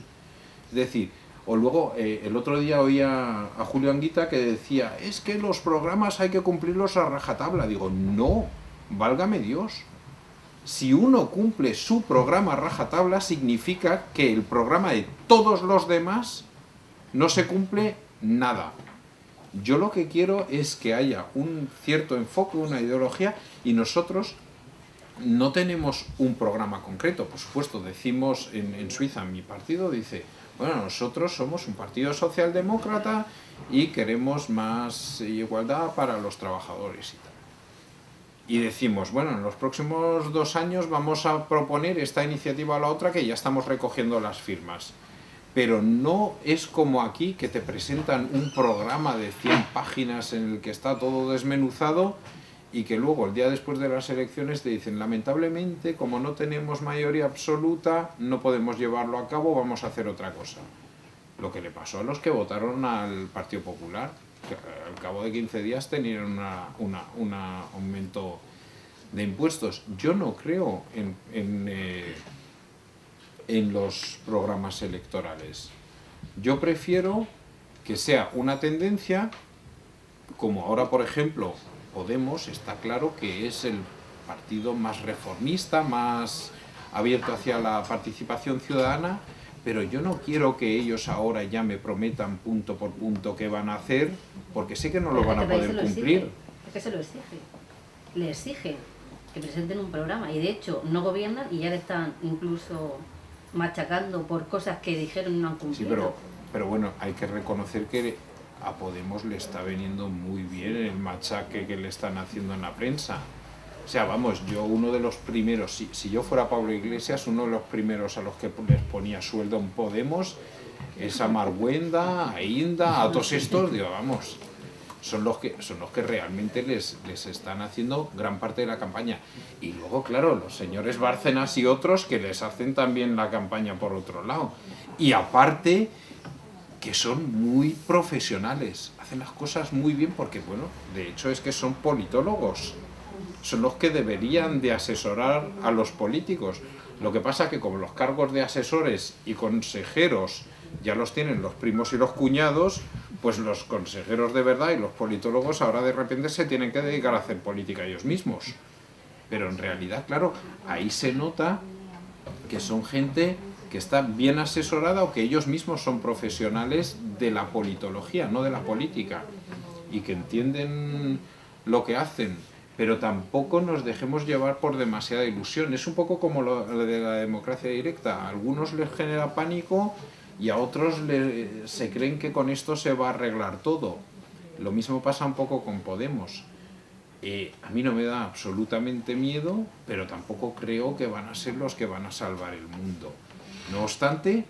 Es decir, o luego el otro día oía a Julio Anguita que decía, es que los programas hay que cumplirlos a rajatabla. Digo, no, válgame Dios. Si uno cumple su programa a rajatabla, significa que el programa de todos los demás no se cumple nada. Yo lo que quiero es que haya un cierto enfoque, una ideología, y nosotros no tenemos un programa concreto. Por supuesto, decimos en Suiza, mi partido dice, bueno, nosotros somos un partido socialdemócrata y queremos más igualdad para los trabajadores y tal. Y decimos, bueno, en los próximos 2 años vamos a proponer esta iniciativa o la otra, que ya estamos recogiendo las firmas. Pero no es como aquí, que te presentan un programa de 100 páginas en el que está todo desmenuzado y que luego, el día después de las elecciones, te dicen, lamentablemente, como no tenemos mayoría absoluta, no podemos llevarlo a cabo, vamos a hacer otra cosa. Lo que le pasó a los que votaron al Partido Popular, que al cabo de 15 días tenían un aumento de impuestos. Yo no creo en los programas electorales. Yo prefiero que sea una tendencia, como ahora, por ejemplo, Podemos, está claro que es el partido más reformista, más abierto hacia la participación ciudadana, pero yo no quiero que ellos ahora ya me prometan punto por punto qué van a hacer, porque sé que no lo van a poder cumplir. Es que se lo exige. Le exigen que presenten un programa, y de hecho no gobiernan y ya le están incluso machacando por cosas que dijeron y no han Sí, cumplido. pero bueno, hay que reconocer que a Podemos le está veniendo muy bien el machaque que le están haciendo en la prensa. O sea, vamos, yo uno de los primeros, si yo fuera Pablo Iglesias, uno de los primeros a los que les ponía sueldo en Podemos es a Marguenda, a Inda, a todos estos, digo, vamos, son los que realmente les están haciendo gran parte de la campaña. Y luego, claro, los señores Bárcenas y otros que les hacen también la campaña por otro lado. Y aparte, que son muy profesionales, hacen las cosas muy bien porque, bueno, de hecho es que son politólogos, son los que deberían de asesorar a los políticos. Lo que pasa que como los cargos de asesores y consejeros ya los tienen los primos y los cuñados, pues los consejeros de verdad y los politólogos ahora de repente se tienen que dedicar a hacer política ellos mismos. Pero en realidad, claro, ahí se nota que son gente que está bien asesorada o que ellos mismos son profesionales de la politología, no de la política, y que entienden lo que hacen, pero tampoco nos dejemos llevar por demasiada ilusión. Es un poco como lo de la democracia directa, a algunos les genera pánico y a otros se creen que con esto se va a arreglar todo. Lo mismo pasa un poco con Podemos. A mí no me da absolutamente miedo, pero tampoco creo que van a ser los que van a salvar el mundo. No obstante,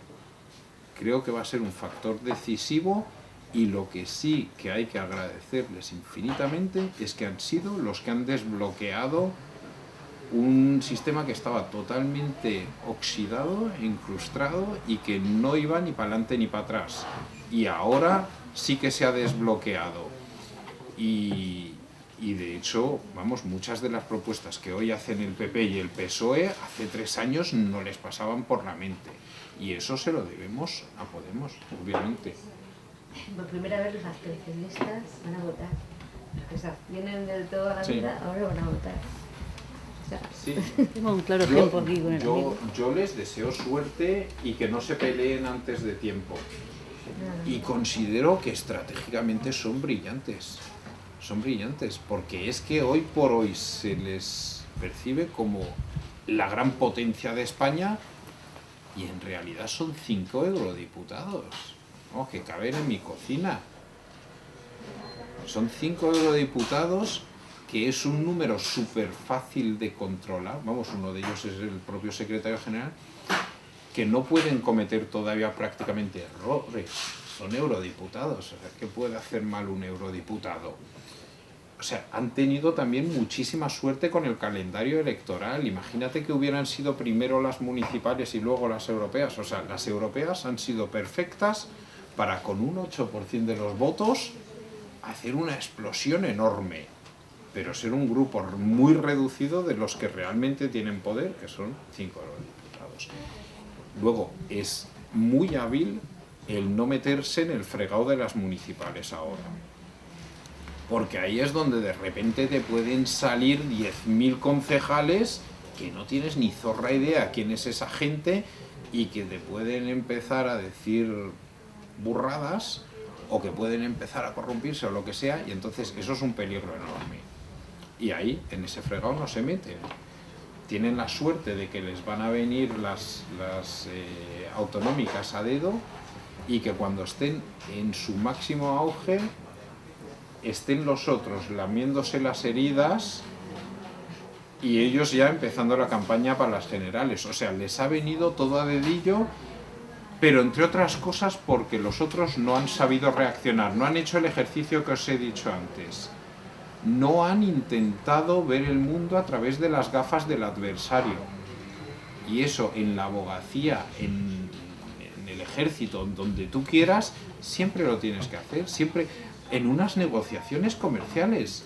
creo que va a ser un factor decisivo y lo que sí que hay que agradecerles infinitamente es que han sido los que han desbloqueado un sistema que estaba totalmente oxidado, incrustado y que no iba ni para adelante ni para atrás. Y ahora sí que se ha desbloqueado. Y de hecho, vamos, muchas de las propuestas que hoy hacen el PP y el PSOE hace 3 años no les pasaban por la mente. Y eso se lo debemos a Podemos, obviamente. Por primera vez los abstencionistas van a votar. Los que se abstienen del todo a la Sí. vida ahora van a votar. O sea, Sí. Tengo un claro ejemplo aquí con el amigo. Yo les deseo suerte y que no se peleen antes de tiempo. Y considero que estratégicamente son brillantes. Son brillantes, porque es que hoy por hoy se les percibe como la gran potencia de España y en realidad son 5 eurodiputados, ¿no? Que caben en mi cocina. Son 5 eurodiputados, que es un número súper fácil de controlar. Vamos, uno de ellos es el propio secretario general, que no pueden cometer todavía prácticamente errores. Son eurodiputados, o sea, ¿qué puede hacer mal un eurodiputado? O sea, han tenido también muchísima suerte con el calendario electoral. Imagínate que hubieran sido primero las municipales y luego las europeas. O sea, las europeas han sido perfectas para, con un 8% de los votos, hacer una explosión enorme. Pero ser un grupo muy reducido de los que realmente tienen poder, que son 5 eurodiputados. Luego, es muy hábil el no meterse en el fregado de las municipales ahora. Porque ahí es donde de repente te pueden salir 10.000 concejales que no tienes ni zorra idea quién es esa gente y que te pueden empezar a decir burradas o que pueden empezar a corrompirse o lo que sea, y entonces eso es un peligro enorme. Y ahí, en ese fregado, no se meten. Tienen la suerte de que les van a venir las autonómicas a dedo y que cuando estén en su máximo auge estén los otros lamiéndose las heridas y ellos ya empezando la campaña para las generales. O sea, les ha venido todo a dedillo, pero entre otras cosas porque los otros no han sabido reaccionar, no han hecho el ejercicio que os he dicho antes. No han intentado ver el mundo a través de las gafas del adversario. Y eso en la abogacía, en el ejército, donde tú quieras, siempre lo tienes que hacer, siempre. En unas negociaciones comerciales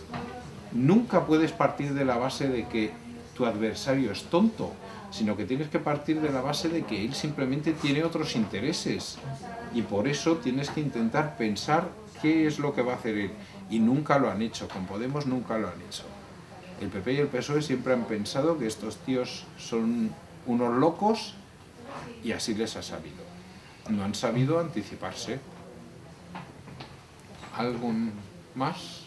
nunca puedes partir de la base de que tu adversario es tonto, sino que tienes que partir de la base de que él simplemente tiene otros intereses y por eso tienes que intentar pensar qué es lo que va a hacer él, y nunca lo han hecho. Con Podemos nunca lo han hecho. El PP y el PSOE siempre han pensado que estos tíos son unos locos y así les ha salido. No han sabido anticiparse. ¿Algo más?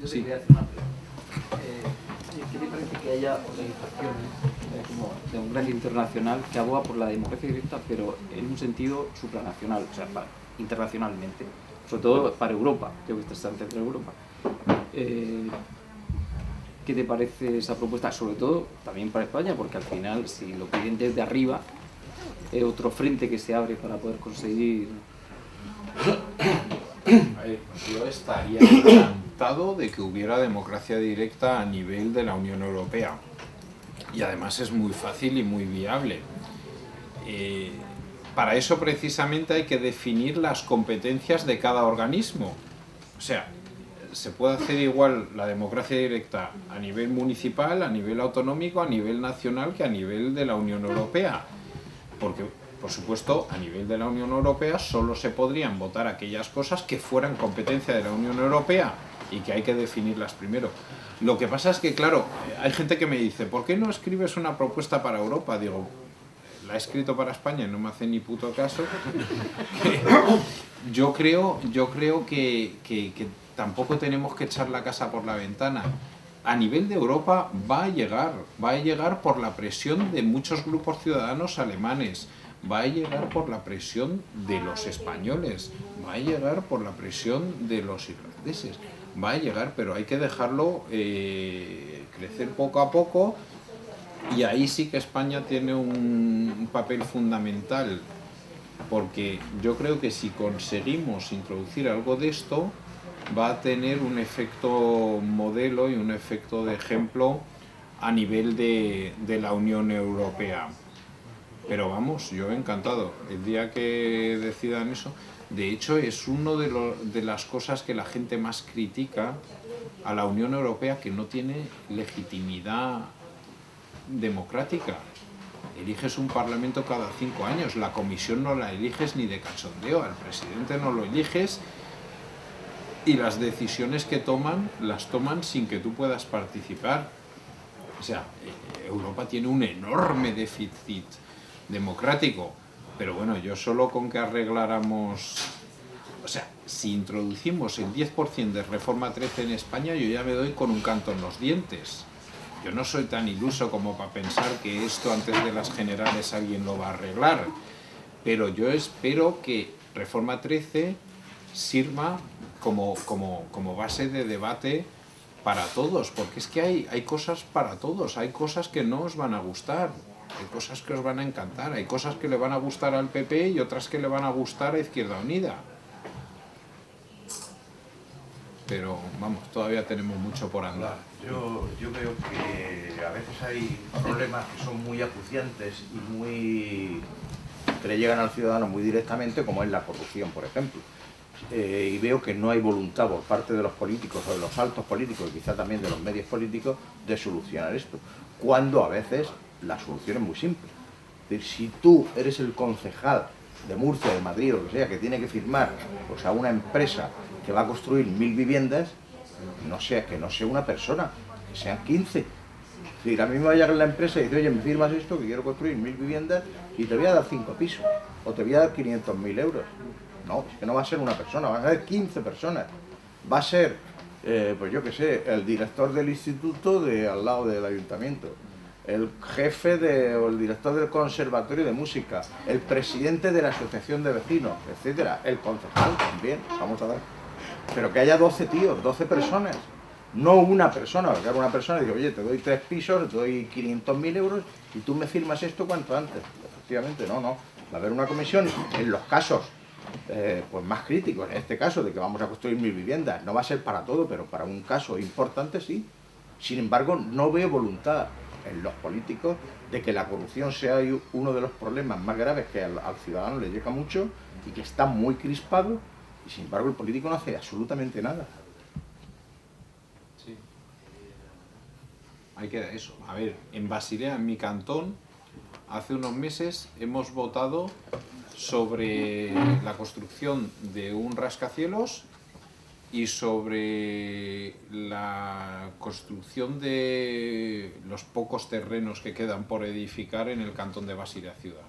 Yo Sí. quería hacer una pregunta. ¿Qué te parece que que haya organizaciones como Democracia Internacional que aboga por la democracia directa, pero en un sentido supranacional, o sea, internacionalmente, sobre todo para Europa, creo que está en centro de Europa. ¿Qué te parece esa propuesta? Sobre todo también para España, porque al final, si lo piden desde arriba, es otro frente que se abre para poder conseguir. A ver, yo estaría encantado de que hubiera democracia directa a nivel de la Unión Europea. Y además es muy fácil y muy viable. Para eso precisamente hay que definir las competencias de cada organismo. O sea, se puede hacer igual la democracia directa a nivel municipal, a nivel autonómico, a nivel nacional que a nivel de la Unión Europea. Porque, por supuesto, a nivel de la Unión Europea solo se podrían votar aquellas cosas que fueran competencia de la Unión Europea y que hay que definirlas primero. Lo que pasa es que, claro, hay gente que me dice, ¿por qué no escribes una propuesta para Europa? Digo, la he escrito para España y no me hace ni puto caso. Yo creo que tampoco tenemos que echar la casa por la ventana. A nivel de Europa va a llegar por la presión de muchos grupos ciudadanos alemanes, va a llegar por la presión de los españoles, va a llegar por la presión de los irlandeses, va a llegar, pero hay que dejarlo crecer poco a poco, y ahí sí que España tiene un papel fundamental, porque yo creo que si conseguimos introducir algo de esto, va a tener un efecto modelo y un efecto de ejemplo a nivel de la Unión Europea. Pero vamos, yo encantado. El día que decidan eso, de hecho es uno de las cosas que la gente más critica a la Unión Europea, que no tiene legitimidad democrática. Eliges un parlamento cada 5 años, la comisión no la eliges ni de cachondeo, al presidente no lo eliges, y las decisiones que toman, las toman sin que tú puedas participar. O sea, Europa tiene un enorme déficit democrático, pero bueno, yo solo con que arregláramos, o sea, si introducimos el 10% de Reforma 13 en España, yo ya me doy con un canto en los dientes. Yo no soy tan iluso como para pensar que esto antes de las generales alguien lo va a arreglar, pero yo espero que Reforma 13 sirva como base de debate para todos, porque es que hay cosas para todos, hay cosas que no os van a gustar, hay cosas que os van a encantar, hay cosas que le van a gustar al PP y otras que le van a gustar a Izquierda Unida. Pero vamos, todavía tenemos mucho por andar. Yo veo que a veces hay problemas que son muy acuciantes y que le llegan al ciudadano muy directamente, como es la corrupción, por ejemplo. Y veo que no hay voluntad por parte de los políticos o de los altos políticos y quizá también de los medios políticos de solucionar esto, cuando a veces la solución es muy simple. Es decir, si tú eres el concejal de Murcia, de Madrid o lo que sea, que tiene que firmar pues, a una empresa que va a construir 1000 viviendas, que no sea una persona, que sean 15. Es decir, a mí me va a llegar la empresa y dice, oye, me firmas esto, que quiero construir 1000 viviendas y te voy a dar 5 pisos, o te voy a dar 500.000 euros. No, es que no va a ser una persona, van a ser 15 personas. Va a ser, pues yo qué sé, el director del instituto de al lado del ayuntamiento, el jefe o el director del conservatorio de música, el presidente de la asociación de vecinos, etcétera, el concejal también, vamos a dar. Pero que haya 12 tíos, 12 personas, no una persona, porque una persona dice, oye, te doy 3 pisos, te doy 500.000 euros y tú me firmas esto cuanto antes. Efectivamente, no, va a haber una comisión en los casos pues más críticos, en este caso de que vamos a construir 1000 viviendas, no va a ser para todo, pero para un caso importante sí. Sin embargo, no veo voluntad en los políticos de que la corrupción sea uno de los problemas más graves que al ciudadano le llega mucho y que está muy crispado, y sin embargo el político no hace absolutamente nada. Sí. Hay que eso. A ver, en Basilea, en mi cantón, hace unos meses hemos votado sobre la construcción de un rascacielos y sobre la construcción de los pocos terrenos que quedan por edificar en el cantón de Basilea Ciudad.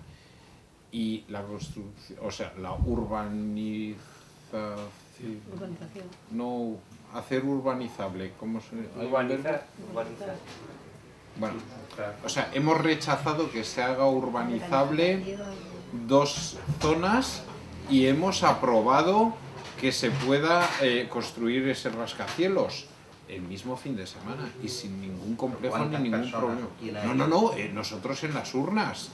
Y la construcción, o sea, la urbanización. No, hacer urbanizable. ¿Cómo se Urbanizar. Bueno, o sea, hemos rechazado que se haga urbanizable 2 zonas y hemos aprobado que se pueda construir ese rascacielos el mismo fin de semana y sin ningún complejo ni ningún problema. No, nosotros en las urnas.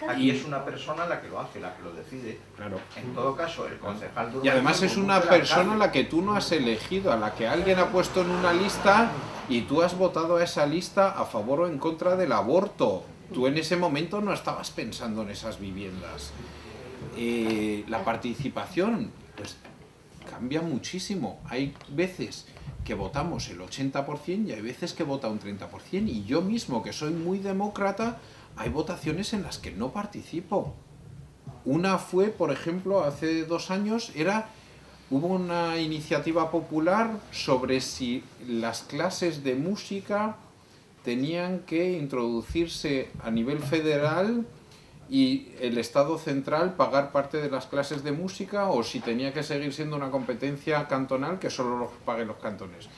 Aquí es una persona la que lo hace, la que lo decide. Claro. En todo caso, el concejal de Y además es una persona a la que tú no has elegido, a la que alguien ha puesto en una lista y tú has votado a esa lista a favor o en contra del aborto. Tú en ese momento no estabas pensando en esas viviendas. La participación, pues, cambia muchísimo. Hay veces que votamos el 80% y hay veces que vota un 30%. Y yo mismo, que soy muy demócrata, hay votaciones en las que no participo. Una fue, por ejemplo, hace 2 años, hubo una iniciativa popular sobre si las clases de música tenían que introducirse a nivel federal y el Estado central pagar parte de las clases de música, o si tenía que seguir siendo una competencia cantonal que solo los paguen los cantones.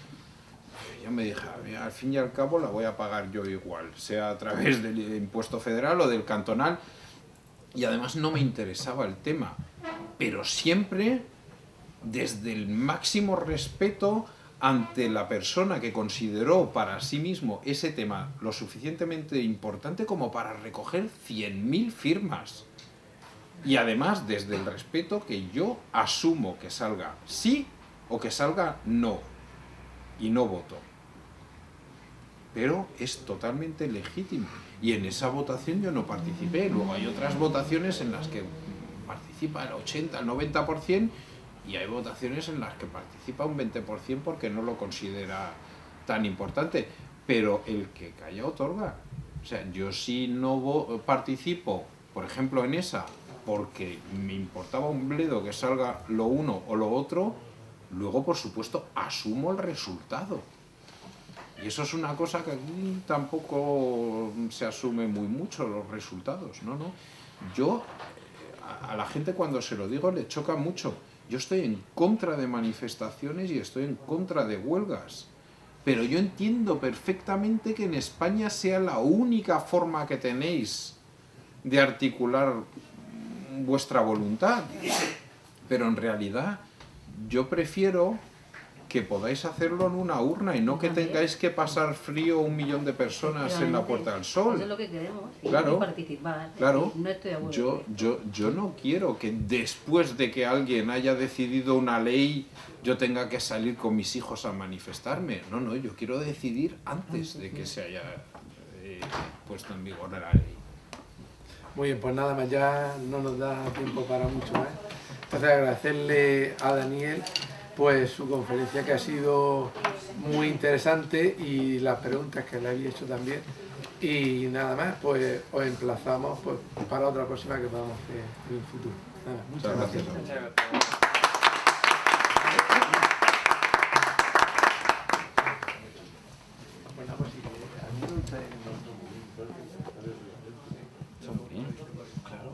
Yo me dije, al fin y al cabo la voy a pagar yo igual, sea a través del impuesto federal o del cantonal, y además no me interesaba el tema, pero siempre desde el máximo respeto ante la persona que consideró para sí mismo ese tema lo suficientemente importante como para recoger 100.000 firmas. Y además desde el respeto que yo asumo que salga sí o que salga no, y no voto. Pero es totalmente legítimo. Y en esa votación yo no participé. Luego hay otras votaciones en las que participa el 80, el 90%, y hay votaciones en las que participa un 20% porque no lo considera tan importante. Pero el que calla otorga. O sea, yo si no participo, por ejemplo, en esa, porque me importaba un bledo que salga lo uno o lo otro, luego, por supuesto, asumo el resultado. Y eso es una cosa que aquí tampoco se asume muy mucho, los resultados, ¿no? Yo, a la gente cuando se lo digo le choca mucho. Yo estoy en contra de manifestaciones y estoy en contra de huelgas. Pero yo entiendo perfectamente que en España sea la única forma que tenéis de articular vuestra voluntad. Pero en realidad yo prefiero que podáis hacerlo en una urna y no que tengáis que pasar frío 1 millón de personas en la Puerta del Sol. Eso es lo que queremos, claro, participar. Claro, no estoy de acuerdo. Yo no quiero que después de que alguien haya decidido una ley yo tenga que salir con mis hijos a manifestarme. No, yo quiero decidir antes de que se haya puesto en vigor la ley. Muy bien, pues nada más, ya no nos da tiempo para mucho más. Entonces agradecerle a Daniel pues su conferencia, que ha sido muy interesante, y las preguntas que le había hecho también. Y nada más, pues os emplazamos pues, para otra próxima que podamos hacer en el futuro. Nada, muchas gracias. Muchas gracias. Bueno, pues sí, a mí me gusta Está muy bien. Claro.